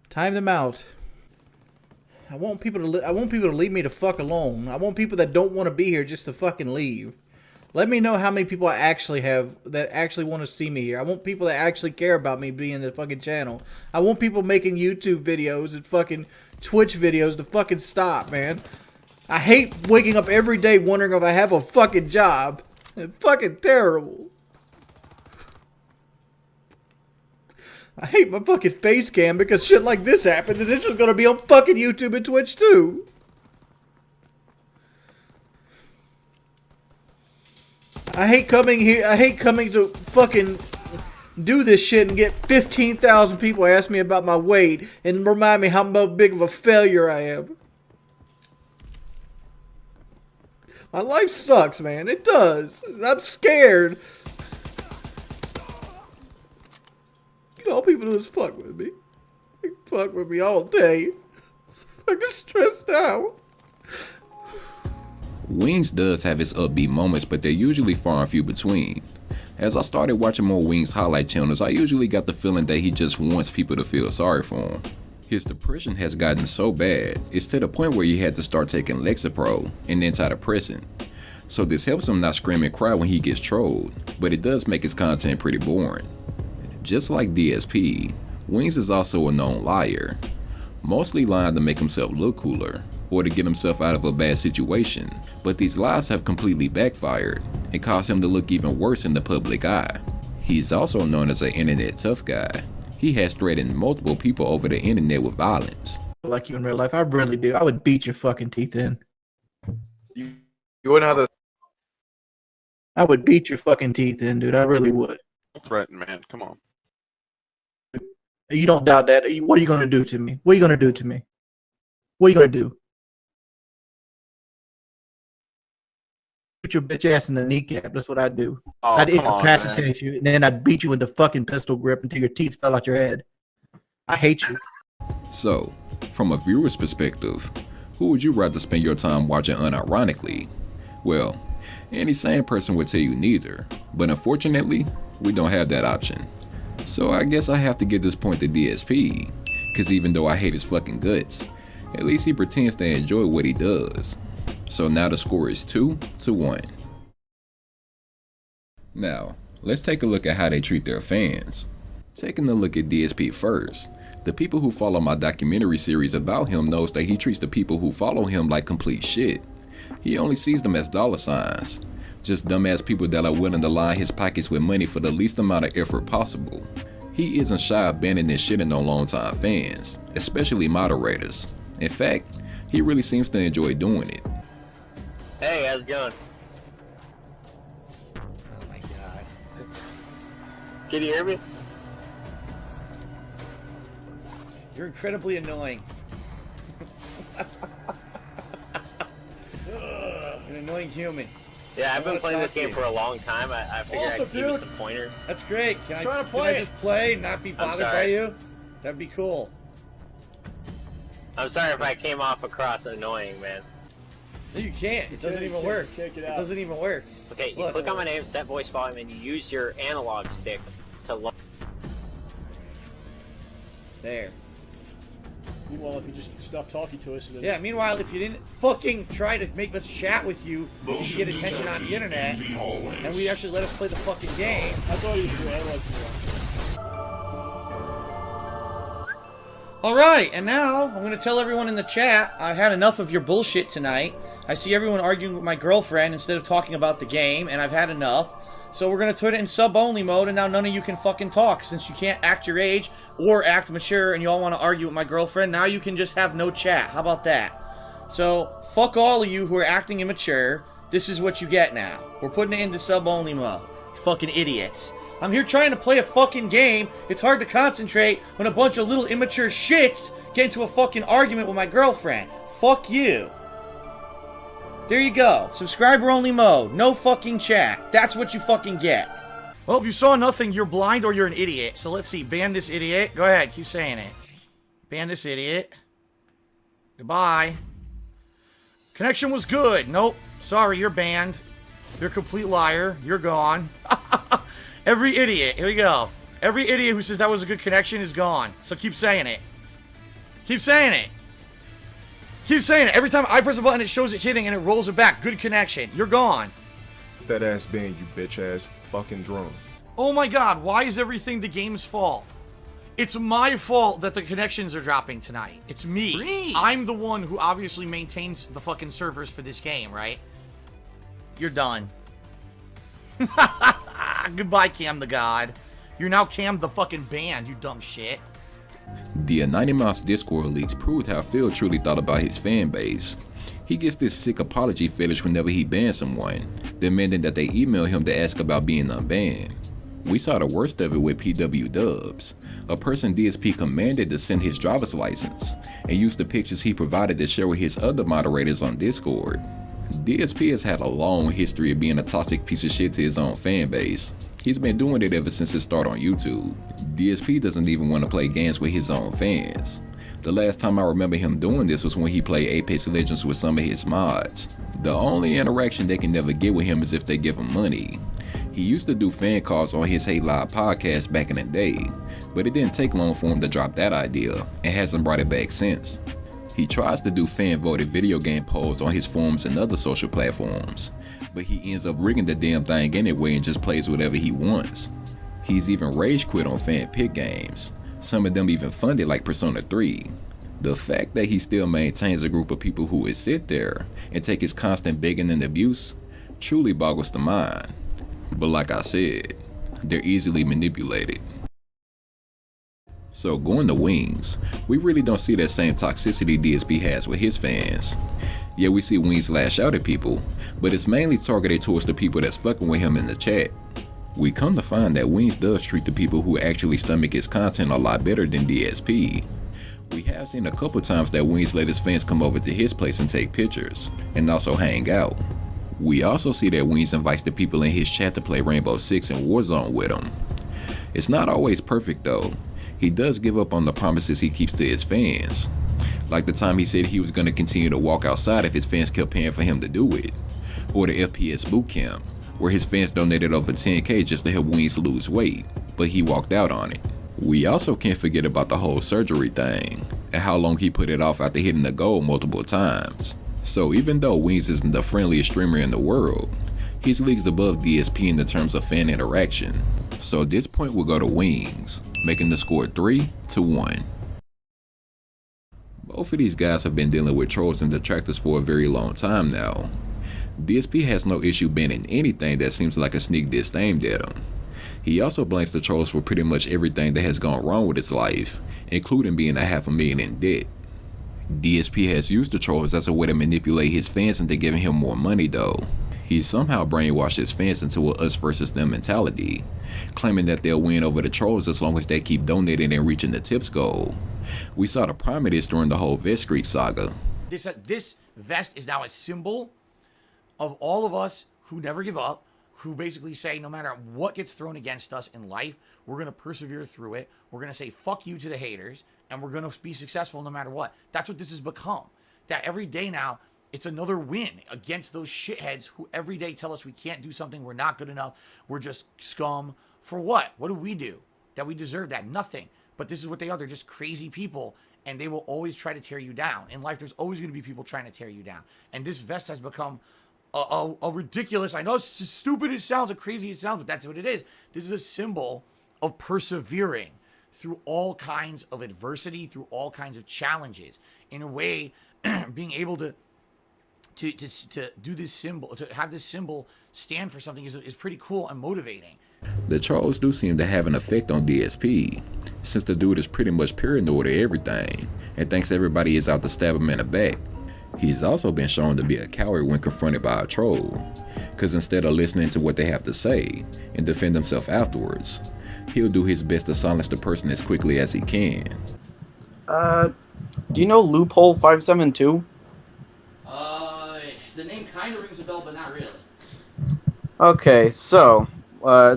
Time them out. I want people to leave me the fuck alone. I want people that don't want to be here just to fucking leave. Let me know how many people I actually have that actually want to see me here. I want people that actually care about me being in the fucking channel. I want people making YouTube videos and fucking Twitch videos to fucking stop, man. I hate waking up every day wondering if I have a fucking job. It's fucking terrible. I hate my fucking face cam because shit like this happens, and this is gonna be on fucking YouTube and Twitch too. I hate coming here. I hate coming to fucking do this shit and get 15,000 people ask me about my weight and remind me how big of a failure I am. My life sucks, man. It does. I'm scared. All people do is fuck with me. They fuck with me all day. I get stressed out. Wings does have its upbeat moments, but they're usually far and few between. As I started watching more Wings highlight channels, I usually got the feeling that he just wants people to feel sorry for him. His depression has gotten so bad, it's to the point where he had to start taking Lexapro and antidepressant. So this helps him not scream and cry when he gets trolled, but it does make his content pretty boring. Just like DSP, Wings is also a known liar, mostly lying to make himself look cooler or to get himself out of a bad situation, but these lies have completely backfired and caused him to look even worse in the public eye. He's also known as an internet tough guy. He has threatened multiple people over the internet with violence. Like you in real life, I really do. I would beat your fucking teeth in. You wouldn't have to I would beat your fucking teeth in, dude. I really would. threaten, man. Come on. You don't doubt that. What are you going to do to me? What are you going to do to me? What are you going to do? Put your bitch ass in the kneecap. That's what I'd do. Oh, I'd come on, incapacitate you, and then I'd beat you with the fucking pistol grip until your teeth fell out your head. I hate you. So, from a viewer's perspective, who would you rather spend your time watching unironically? Well, any sane person would tell you neither, but unfortunately, we don't have that option. So I guess I have to give this point to DSP, cause even though I hate his fucking guts, at least he pretends to enjoy what he does. So now the score is 2-1. Now, let's take a look at how they treat their fans. Taking a look at DSP first, the people who follow my documentary series about him knows that he treats the people who follow him like complete shit. He only sees them as dollar signs. Just dumbass people that are willing to line his pockets with money for the least amount of effort possible. He isn't shy of banning and shitting on longtime fans, especially moderators. In fact, he really seems to enjoy doing it. Hey, how's it going? Oh my god. Can you hear me? You're incredibly annoying. An annoying human. Yeah, I've been playing this game for a long time. I figured I'd give you some pointers. That's great. Can I Trying to play just play and not be bothered by sorry. you? That'd be cool. I'm sorry if I came off across annoying, man. No, you can't. It doesn't even work. Check it out. It doesn't even work. Okay, you Look. click on my name, set voice volume, and you use your analog stick to look. There. Meanwhile, if you just stop talking to us, and then... Yeah, meanwhile, if you didn't fucking try to make us chat with you so you can get attention on the internet, and we actually let us play the fucking game. I thought you were analog. Alright, and now I'm going to tell everyone in the chat I had enough of your bullshit tonight. I see everyone arguing with my girlfriend instead of talking about the game, and I've had enough. So we're going to put it in sub-only mode, and now none of you can fucking talk. Since you can't act your age or act mature, and you all want to argue with my girlfriend, now you can just have no chat. How about that? So, fuck all of you who are acting immature. This is what you get now. We're putting it into sub-only mode. You fucking idiots. I'm here trying to play a fucking game. It's hard to concentrate when a bunch of little immature shits get into a fucking argument with my girlfriend. Fuck you. There you go. Subscriber only mode. No fucking chat. That's what you fucking get. Well, if you saw nothing, you're blind or you're an idiot. So let's see. Ban this idiot. Go ahead. Keep saying it. Ban this idiot. Goodbye. Connection was good. Nope. Sorry, you're banned. You're a complete liar. You're gone. Every idiot. Here we go. Every idiot who says that was a good connection is gone. So keep saying it. Keep saying it. Keep saying it. Every time I press a button, it shows it hitting and it rolls it back. Good connection. You're gone. That ass band, you bitch ass fucking drone. Oh my god, why is everything the game's fault? It's my fault that the connections are dropping tonight. It's me. I'm the one who obviously maintains the fucking servers for this game, right? You're done. Goodbye, Cam the God. You're now Cam the fucking band, you dumb shit. The 90 Mouse Discord leaks proved how Phil truly thought about his fan base. He gets this sick apology fetish whenever he bans someone, demanding that they email him to ask about being unbanned. We saw the worst of it with PW Dubs, a person DSP commanded to send his driver's license, and used the pictures he provided to share with his other moderators on Discord. DSP has had a long history of being a toxic piece of shit to his own fan base. He's been doing it ever since his start on YouTube. DSP doesn't even want to play games with his own fans. The last time I remember him doing this was when he played Apex Legends with some of his mods. The only interaction they can never get with him is if they give him money. He used to do fan calls on his Hate Live podcast back in the day, but it didn't take long for him to drop that idea, and hasn't brought it back since. He tries to do fan-voted video game polls on his forums and other social platforms, but he ends up rigging the damn thing anyway and just plays whatever he wants. He's even rage quit on fan pick games, some of them even funded like Persona 3. The fact that he still maintains a group of people who would sit there and take his constant begging and abuse truly boggles the mind. But like I said, they're easily manipulated. So going to Wings, we really don't see that same toxicity DSP has with his fans. Yeah, we see Wings lash out at people, but it's mainly targeted towards the people that's fucking with him in the chat. We come to find that Wings does treat the people who actually stomach his content a lot better than DSP. We have seen a couple times that Wings let his fans come over to his place and take pictures, and also hang out. We also see that Wings invites the people in his chat to play Rainbow Six and Warzone with him. It's not always perfect though. He does give up on the promises he keeps to his fans. Like the time he said he was going to continue to walk outside if his fans kept paying for him to do it. Or the FPS bootcamp, where his fans donated over 10k just to help Wings lose weight, but he walked out on it. We also can't forget about the whole surgery thing, and how long he put it off after hitting the goal multiple times. So even though Wings isn't the friendliest streamer in the world, he's leagues above DSP in the terms of fan interaction. So at this point we'll go to Wings, making the score 3-1. Both of these guys have been dealing with trolls and detractors for a very long time now. DSP has no issue banning anything that seems like a sneak diss aimed at him. He also blames the trolls for pretty much everything that has gone wrong with his life, including being $500,000 in debt. DSP has used the trolls as a way to manipulate his fans into giving him more money though. He somehow brainwashed his fans into a us versus them mentality, claiming that they'll win over the trolls as long as they keep donating and reaching the tips goal. We saw the prime of this during the whole Vest Creek saga. This vest is now a symbol of all of us who never give up, who basically say no matter what gets thrown against us in life, we're going to persevere through it. We're going to say fuck you to the haters, and we're going to be successful no matter what. That's what this has become. That every day now, it's another win against those shitheads who every day tell us we can't do something, we're not good enough, we're just scum. For what? What do we do that we deserve that? Nothing. But this is what they are. They're just crazy people, and they will always try to tear you down. In life, there's always going to be people trying to tear you down. And this vest has become a ridiculous, I know it's as stupid as it sounds, as crazy as it sounds, but that's what it is. This is a symbol of persevering through all kinds of adversity, through all kinds of challenges. In a way, being able to do this symbol, to have this symbol stand for something is pretty cool and motivating. The trolls do seem to have an effect on DSP, since the dude is pretty much paranoid of everything, and thinks everybody is out to stab him in the back. He's also been shown to be a coward when confronted by a troll, cause instead of listening to what they have to say and defend himself afterwards, he'll do his best to silence the person as quickly as he can. Do you know Loophole 572? The name kind of rings a bell, but not really. Okay, so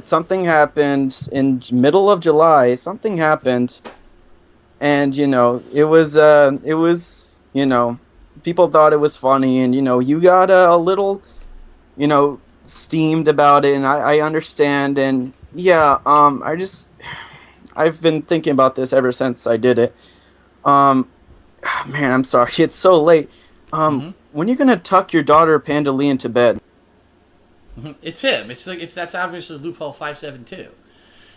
something happened in middle of July. Something happened, and it was you know, people thought it was funny, and, you know, you got a little, you know, steamed about it, and I understand, and yeah, I've been thinking about this ever since I did it. Man, I'm sorry, it's so late. When are you gonna tuck your daughter Panda Lee into bed? It's him. That's obviously loophole 572.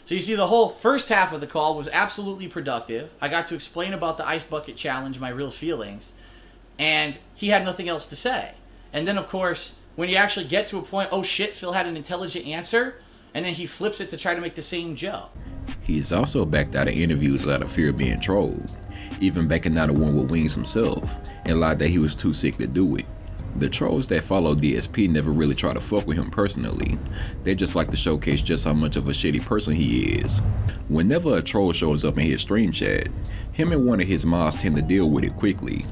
So you see, the whole first half of the call was absolutely productive. I got to explain about the ice bucket challenge, my real feelings, and he had nothing else to say. And then, of course, when you actually get to a point, oh shit, Phil had an intelligent answer, and then he flips it to try to make the same joke. He's also backed out of interviews out of fear of being trolled, even backing out of one with Wings himself, and lied that he was too sick to do it. The trolls that follow DSP never really try to fuck with him personally. They just like to showcase just how much of a shitty person he is. Whenever a troll shows up in his stream chat, him and one of his mods tend to deal with it quickly.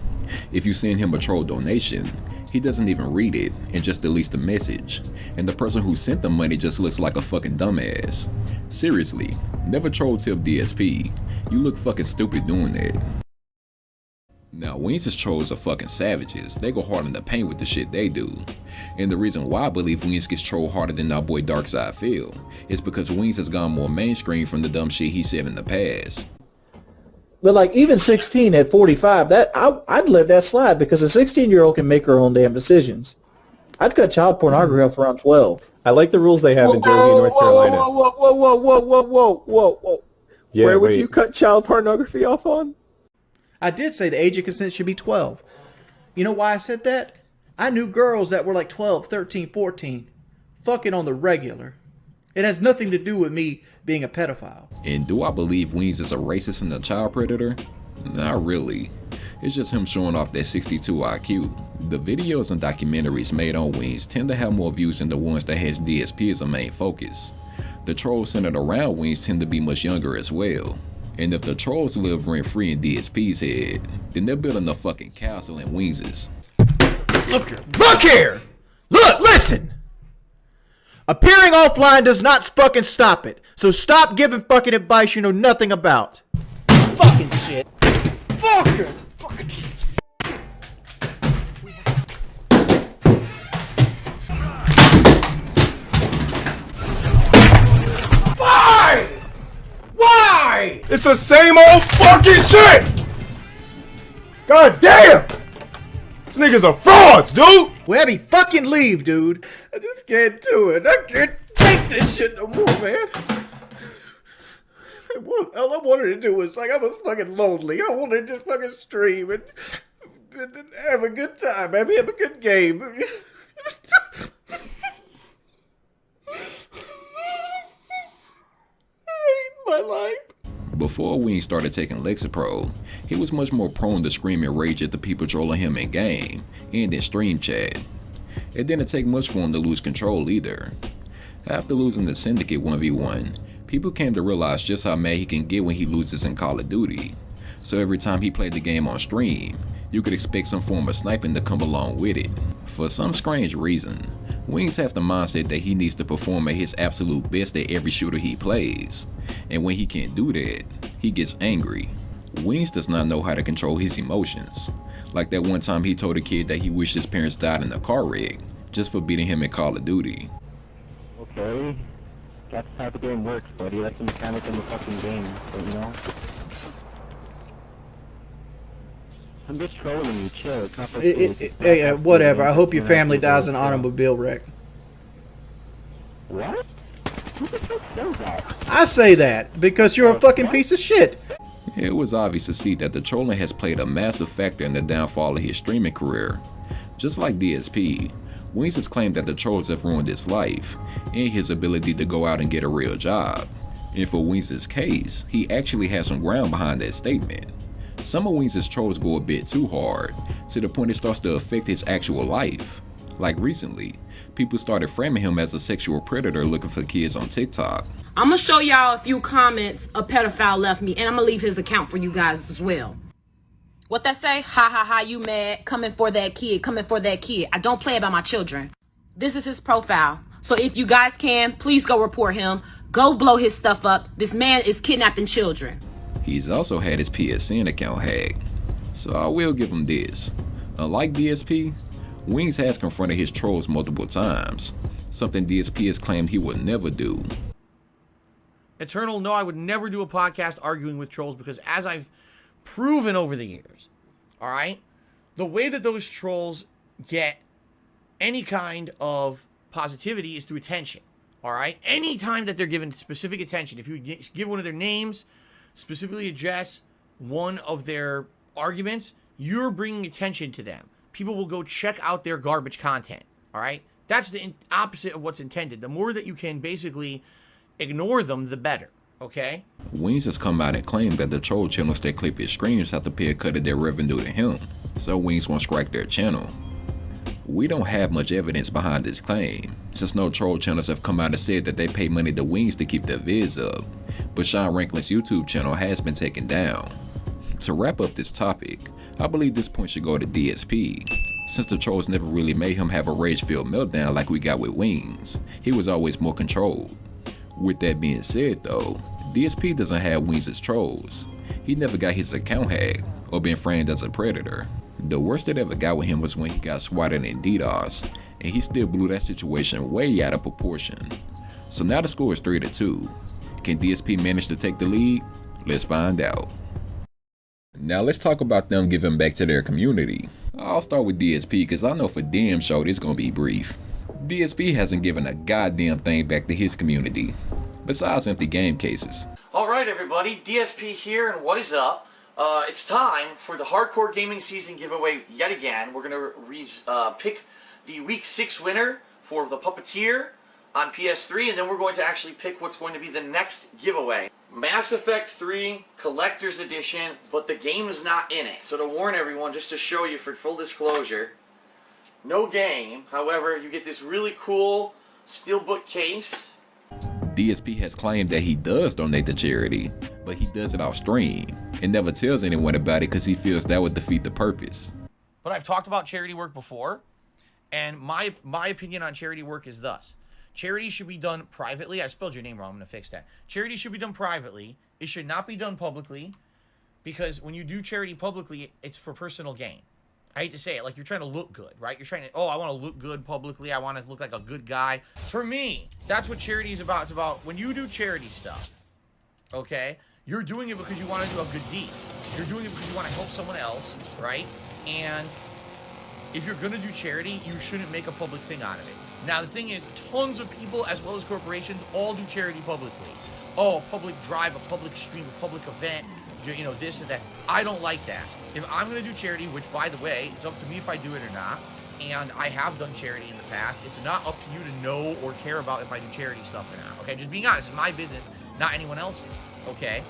If you send him a troll donation, he doesn't even read it and just deletes the message, and the person who sent the money just looks like a fucking dumbass. Seriously, never troll tip DSP. You look fucking stupid doing that. Now, Wings' trolls are fucking savages. They go hard in the paint with the shit they do. And the reason why I believe Wings gets trolled harder than our boy DarkSydePhil is because Wings has gone more mainstream from the dumb shit he said in the past. But like even 16 at 45, I'd let that slide because a 16-year-old can make her own damn decisions. I'd cut child pornography off around 12. I like the rules they have in Jersey and North Carolina. Whoa. Yeah, Where would wait. you cut child pornography off on? I did say the age of consent should be 12. You know why I said that? I knew girls that were like 12, 13, 14, fucking on the regular. It has nothing to do with me being a pedophile. And do I believe Wings is a racist and a child predator? Not really. It's just him showing off that 62 IQ. The videos and documentaries made on Wings tend to have more views than the ones that has DSP as a main focus. The trolls centered around Wings tend to be much younger as well. And if the trolls live rent-free in DSP's head, then they're building a fucking castle in Wings's. Look here! Look, listen! Appearing offline does not fucking stop it. So stop giving fucking advice you know nothing about. Fucking shit. Fucking Why? It's the same old fucking shit! God damn! These niggas are frauds, dude! Well, me fucking leave, dude. I just can't do it. I can't take this shit no more, man. All I wanted to do was, like, I was fucking lonely. I wanted to just fucking stream and have a good time, man. Have a good game. My life. Before Wings started taking Lexapro, he was much more prone to scream and rage at the people trolling him in game and in stream chat. It didn't take much for him to lose control either. After losing the Syndicate 1v1, people came to realize just how mad he can get when he loses in Call of Duty. So every time he played the game on stream, you could expect some form of sniping to come along with it. For some strange reason, Wings has the mindset that he needs to perform at his absolute best at every shooter he plays, and when he can't do that, he gets angry. Wings does not know how to control his emotions, like that one time he told a kid that he wished his parents died in a car wreck just for beating him in Call of Duty. Okay, that's how the game works, buddy. That's the mechanic in the fucking game, but you know? I'm just trolling you, chill. It's not Hey, whatever. I hope your family dies in an automobile wreck. What? Who the fuck says that? I say that because you're a fucking piece of shit. It was obvious to see that the trolling has played a massive factor in the downfall of his streaming career. Just like DSP, Wings has claimed that the trolls have ruined his life and his ability to go out and get a real job. And for Wings' case, he actually has some ground behind that statement. Some of Wings' trolls go a bit too hard, to the point it starts to affect his actual life. Like recently, people started framing him as a sexual predator looking for kids on TikTok. I'm gonna show y'all a few comments a pedophile left me, and I'm gonna leave his account for you guys as well. What that say? Ha ha ha, you mad? Coming for that kid, coming for that kid. I don't play about my children. This is his profile. So if you guys can, please go report him. Go blow his stuff up. This man is kidnapping children. He's also had his PSN account hacked. So I will give him this. Unlike DSP, Wings has confronted his trolls multiple times, something DSP has claimed he would never do. Eternal, no, I would never do a podcast arguing with trolls because as I've proven over the years, all right, the way that those trolls get any kind of positivity is through attention, all right? Anytime that they're given specific attention, if you give one of their names, specifically address one of their arguments, you're bringing attention to them. People will go check out their garbage content, all right? That's the opposite of what's intended. The more that you can basically ignore them, the better, okay? Wings has come out and claimed that the troll channels that clip his streams have to pay a cut of their revenue to him, so Wings won't strike their channel. We don't have much evidence behind this claim, since no troll channels have come out and said that they pay money to Wings to keep their vids up, but Sean Ranklin's YouTube channel has been taken down. To wrap up this topic, I believe this point should go to DSP, since the trolls never really made him have a rage-filled meltdown like we got with Wings. He was always more controlled. With that being said though, DSP doesn't have Wings as trolls. He never got his account hacked or been framed as a predator. The worst that ever got with him was when he got swatted in DDoS, and he still blew that situation way out of proportion. So now the score is 3-2. Can DSP manage to take the lead? Let's find out. Now let's talk about them giving back to their community. I'll start with DSP because I know for damn sure this gonna be brief. DSP hasn't given a goddamn thing back to his community, besides empty game cases. Alright everybody, DSP here, and what is up? It's time for the Hardcore Gaming Season giveaway yet again. We're going to pick the Week 6 winner for the Puppeteer on PS3, and then we're going to actually pick what's going to be the next giveaway. Mass Effect 3 Collector's Edition, but the game is not in it. So to warn everyone, just to show you for full disclosure, no game. However, you get this really cool steelbook case. DSP has claimed that he does donate to charity, but he does it off stream and never tells anyone about it because he feels that would defeat the purpose. But I've talked about charity work before, and my opinion on charity work is thus. Charity should be done privately. I spelled your name wrong. I'm going to fix that. Charity should be done privately. It should not be done publicly, because when you do charity publicly, it's for personal gain. I hate to say it, like you're trying to look good, right? You're trying to, oh, I want to look good publicly. I want to look like a good guy. For me, that's what charity is about. It's about when you do charity stuff, okay? You're doing it because you want to do a good deed. You're doing it because you want to help someone else, right? And if you're going to do charity, you shouldn't make a public thing out of it. Now, the thing is, tons of people, as well as corporations, all do charity publicly. Oh, a public drive, a public stream, a public event, you know, this and that. I don't like that. If I'm going to do charity, which, by the way, it's up to me if I do it or not, and I have done charity in the past, it's not up to you to know or care about if I do charity stuff or not, okay? Just being honest, it's my business, not anyone else's, okay?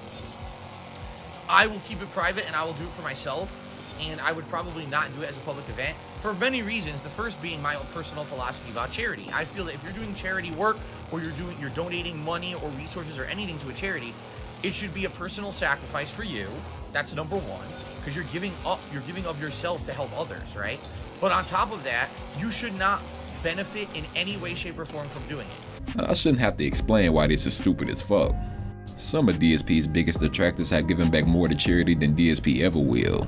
I will keep it private, and I will do it for myself, and I would probably not do it as a public event for many reasons. The first being my own personal philosophy about charity. I feel that if you're doing charity work, or you're donating money or resources or anything to a charity, it should be a personal sacrifice for you. That's number one, because you're giving of yourself to help others, right? But on top of that, you should not benefit in any way, shape, or form from doing it. I shouldn't have to explain why this is stupid as fuck. Some of DSP's biggest detractors have given back more to charity than DSP ever will.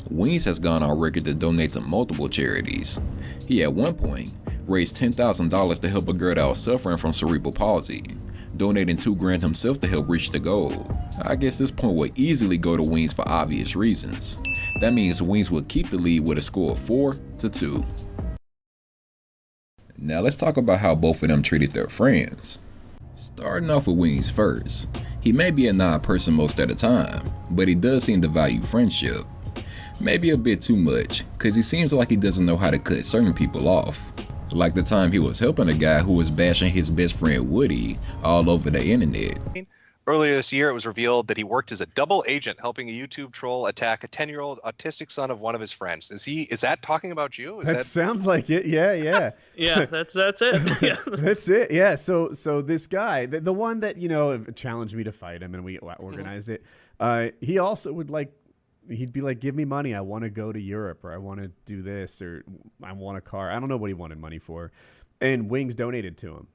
Wings has gone on record to donate to multiple charities. He at one point raised $10,000 to help a girl that was suffering from cerebral palsy, donating $2 grand himself to help reach the goal. I guess this point would easily go to Wings for obvious reasons. That means Wings will keep the lead with a score of 4-2. Now let's talk about how both of them treated their friends. Starting off with Wings first. He may be a non-person most of the time, but he does seem to value friendship. Maybe a bit too much, cause he seems like he doesn't know how to cut certain people off. Like the time he was helping a guy who was bashing his best friend Woody all over the internet. Earlier this year, it was revealed that he worked as a double agent helping a YouTube troll attack a 10-year-old autistic son of one of his friends. Is that talking about you? That sounds like it. Yeah. Yeah, that's it. Yeah. That's it. Yeah. So this guy, the one that, you know, challenged me to fight him and we organized it, he also would he'd be like, give me money. I want to go to Europe, or I want to do this, or I want a car. I don't know what he wanted money for. And Wings donated to him.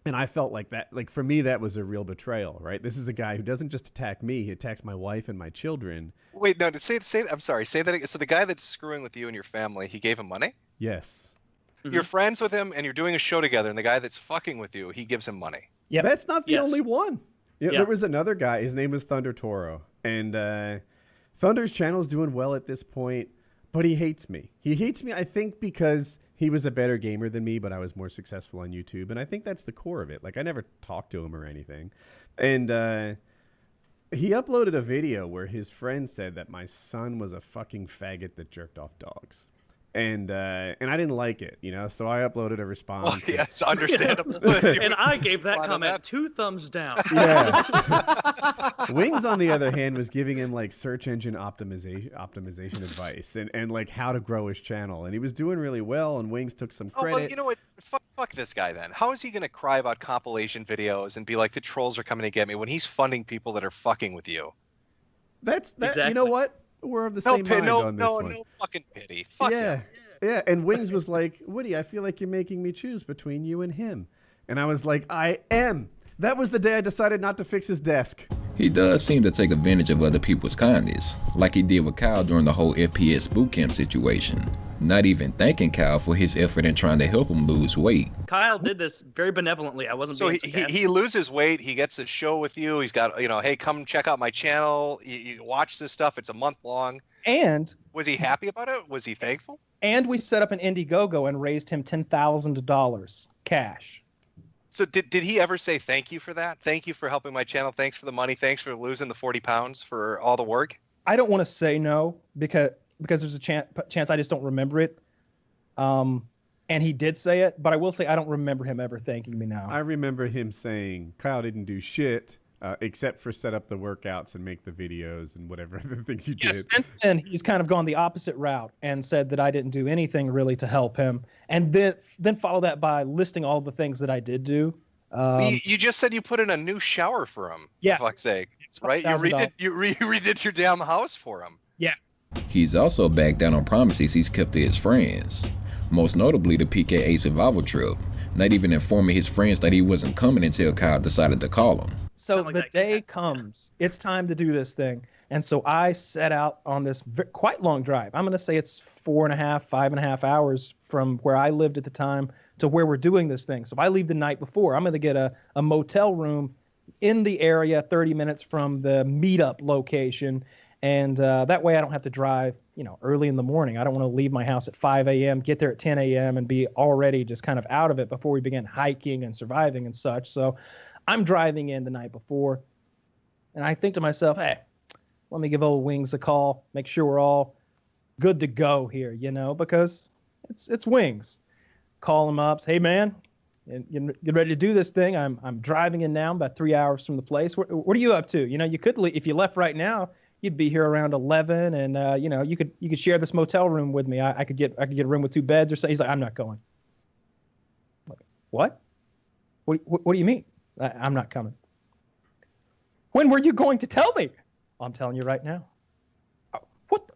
And I felt like that, like for me, that was a real betrayal, right? This is a guy who doesn't just attack me, he attacks my wife and my children. Wait, no, I'm sorry, say that again. So the guy that's screwing with you and your family, he gave him money? Yes. You're friends with him and you're doing a show together, and the guy that's fucking with you, he gives him money. Yeah, that's not the only one. Yeah, Yeah. There was another guy. His name was Thunder Toro, and Thunder's channel is doing well at this point, but he hates me. He hates me, I think, because he was a better gamer than me, but I was more successful on YouTube, and I think that's the core of it. Like, I never talked to him or anything, and he uploaded a video where his friend said that my son was a fucking faggot that jerked off dogs. And I didn't like it, you know, so I uploaded a response. Well, yeah, it's understandable. And I gave that comment 2 thumbs down. Yeah. Wings, on the other hand, was giving him like search engine optimization advice and like how to grow his channel, and he was doing really well. And Wings took some credit. Oh, well, you know what? Fuck this guy then. How is he gonna cry about compilation videos and be like, the trolls are coming to get me, when he's funding people that are fucking with you? That's that. Exactly. You know what? We're of the same mind on this one. No fucking pity. Fuck yeah, him. yeah. And Wings was like, Woody, I feel like you're making me choose between you and him. And I was like, I am. That was the day I decided not to fix his desk. He does seem to take advantage of other people's kindness, like he did with Kyle during the whole FPS bootcamp situation, not even thanking Kyle for his effort in trying to help him lose weight. Kyle did this very benevolently. I wasn't So being he loses weight. He gets a show with you. He's got, you know, hey, come check out my channel. You watch this stuff. It's a month long. And was he happy about it? Was he thankful? And we set up an Indiegogo and raised him $10,000 cash. So did he ever say thank you for that? Thank you for helping my channel. Thanks for the money. Thanks for losing the 40 pounds for all the work. I don't want to say no because there's a chance I just don't remember it. And he did say it, but I will say I don't remember him ever thanking me now. I remember him saying Kyle didn't do shit except for set up the workouts and make the videos and whatever other things you did. Since then, he's kind of gone the opposite route and said that I didn't do anything really to help him, and then follow that by listing all the things that I did do. You just said you put in a new shower for him. Yeah. For fuck's sake, right? You redid your damn house for him. Yeah. He's also backed down on promises he's kept to his friends, most notably the PKA survival trip, not even informing his friends that he wasn't coming until Kyle decided to call him. So the day comes, it's time to do this thing. And so I set out on this quite long drive. I'm going to say it's 5.5 hours from where I lived at the time to where we're doing this thing. So I leave the night before. I'm going to get a motel room in the area 30 minutes from the meetup location. And that way I don't have to drive, you know, early in the morning. I don't want to leave my house at 5 a.m., get there at 10 a.m. and be already just kind of out of it before we begin hiking and surviving and such. So I'm driving in the night before, and I think to myself, hey, let me give old Wings a call, make sure we're all good to go here, you know, because it's Wings. Call him up, say, hey, man, get ready to do this thing. I'm driving in now, about 3 hours from the place. What are you up to? You know, you could leave, if you left right now, you'd be here around 11, and you know, you could share this motel room with me. I could get a room with 2 beds or so. He's like, I'm not going. Like, what? What do you mean? I'm not coming. When were you going to tell me? I'm telling you right now. What the?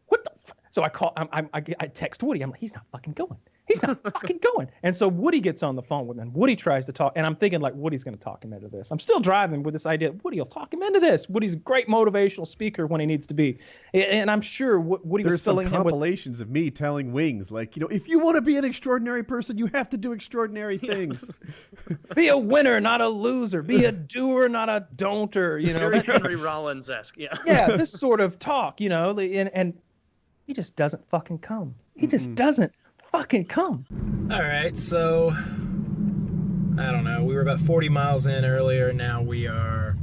So I call. I text Woody. I'm like, he's not fucking going. He's not fucking going. And so Woody gets on the phone with him. Woody tries to talk, and I'm thinking like Woody's going to talk him into this. I'm still driving with this idea. Woody will talk him into this. Woody's a great motivational speaker when he needs to be, and I'm sure Woody was filling him with compilations of me telling Wings, like, you know, if you want to be an extraordinary person, you have to do extraordinary things. Be a winner, not a loser. Be a doer, not a don'ter. You know, Very Henry Rollins-esque. Yeah. Yeah, this sort of talk. You know, and he just doesn't fucking come. He just doesn't fucking come. All right, so I don't know. We were about 40 miles in earlier. Now we are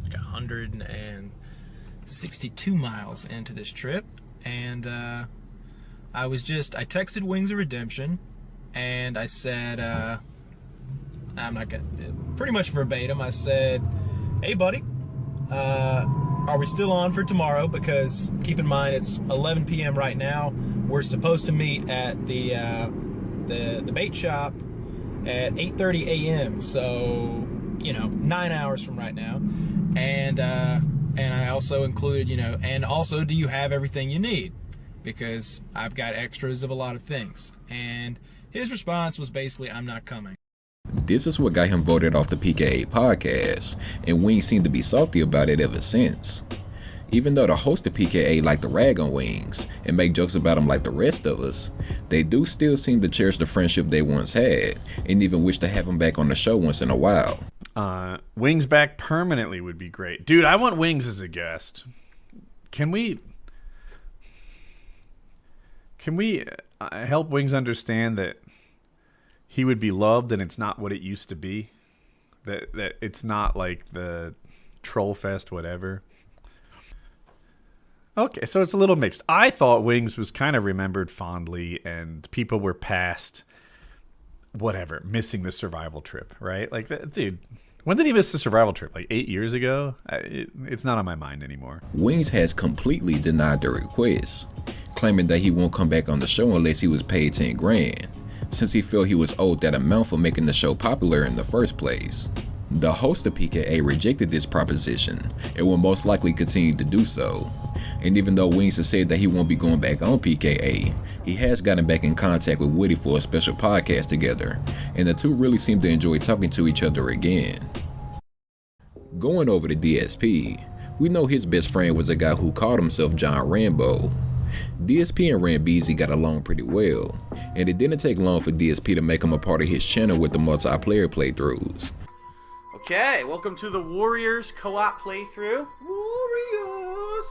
like 162 miles into this trip, and I texted Wings of Redemption, and I said, I'm not gonna, pretty much verbatim. I said, hey buddy, are we still on for tomorrow? Because keep in mind it's 11 p.m. right now. We're supposed to meet at the bait shop at 8:30 a.m. So, you know, 9 hours from right now. And I also included, you know, and also, do you have everything you need? Because I've got extras of a lot of things. And his response was basically, I'm not coming. This is what got him voted off the PKA podcast, and Wings seemed to be salty about it ever since. Even though the host of PKA like to rag on Wings and make jokes about him like the rest of us, they do still seem to cherish the friendship they once had, and even wish to have him back on the show once in a while. Wings back permanently would be great. Dude, I want Wings as a guest. Can we help Wings understand that he would be loved and it's not what it used to be? That it's not like the troll fest whatever. Okay, so it's a little mixed. I thought Wings was kind of remembered fondly and people were past whatever, missing the survival trip, right? Like, dude, when did he miss the survival trip? Like 8 years ago? It's not on my mind anymore. Wings has completely denied the request, claiming that he won't come back on the show unless he was paid 10 grand, since he felt he was owed that amount for making the show popular in the first place. The host of PKA rejected this proposition and will most likely continue to do so. And even though Wings has said that he won't be going back on PKA, he has gotten back in contact with Woody for a special podcast together, and the two really seem to enjoy talking to each other again. Going over to DSP, we know his best friend was a guy who called himself John Rambo. DSP and Rambeezy got along pretty well, and it didn't take long for DSP to make him a part of his channel with the multiplayer playthroughs. Okay, welcome to the Warriors co-op playthrough. Warriors,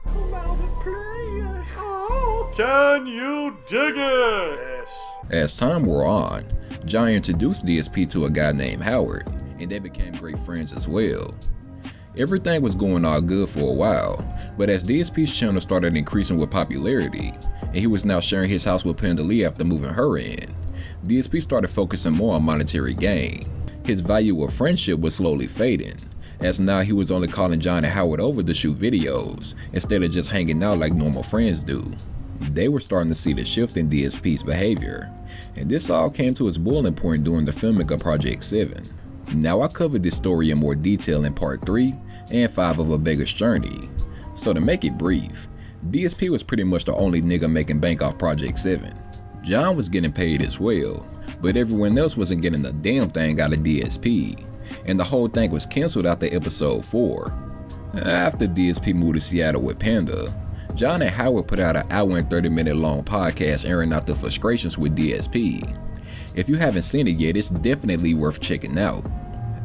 come out and play. Oh, can you dig it? Yes. As time wore on, John introduced DSP to a guy named Howard, and they became great friends as well. Everything was going all good for a while, but as DSP's channel started increasing with popularity, and he was now sharing his house with Panda Lee after moving her in, DSP started focusing more on monetary gain. His value of friendship was slowly fading, as now he was only calling John and Howard over to shoot videos, instead of just hanging out like normal friends do. They were starting to see the shift in DSP's behavior, and this all came to its boiling point during the filming of Project 7. Now I covered this story in more detail in part 3 and 5 of A Beggar's Journey, so to make it brief, DSP was pretty much the only nigga making bank off Project 7. John was getting paid as well, but everyone else wasn't getting a damn thing out of DSP, and the whole thing was cancelled after episode 4. After DSP moved to Seattle with Panda, John and Howard put out an hour and 30-minute long podcast airing out the frustrations with DSP. If you haven't seen it yet, it's definitely worth checking out.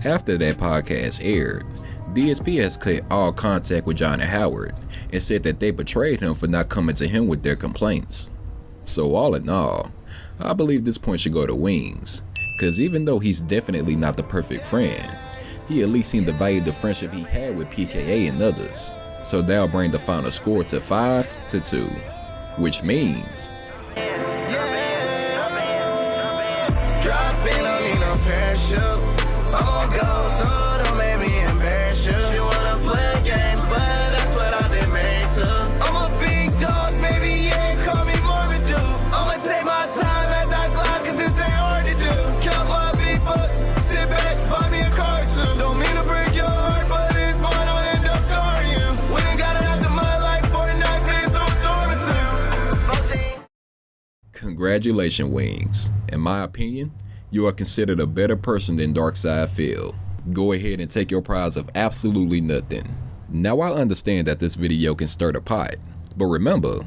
After that podcast aired, DSP has cut all contact with John and Howard and said that they betrayed him for not coming to him with their complaints. So all in all, I believe this point should go to Wings, cause even though he's definitely not the perfect friend, he at least seemed to value the friendship he had with PKA and others. So that'll bring the final score to 5-2, which means congratulations, Wings. In my opinion, you are considered a better person than DarkSydePhil. Go ahead and take your prize of absolutely nothing. Now I understand that this video can stir the pot, but remember,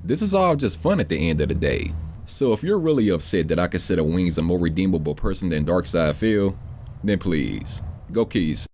this is all just fun at the end of the day. So if you're really upset that I consider Wings a more redeemable person than DarkSydePhil, then please, go kiss.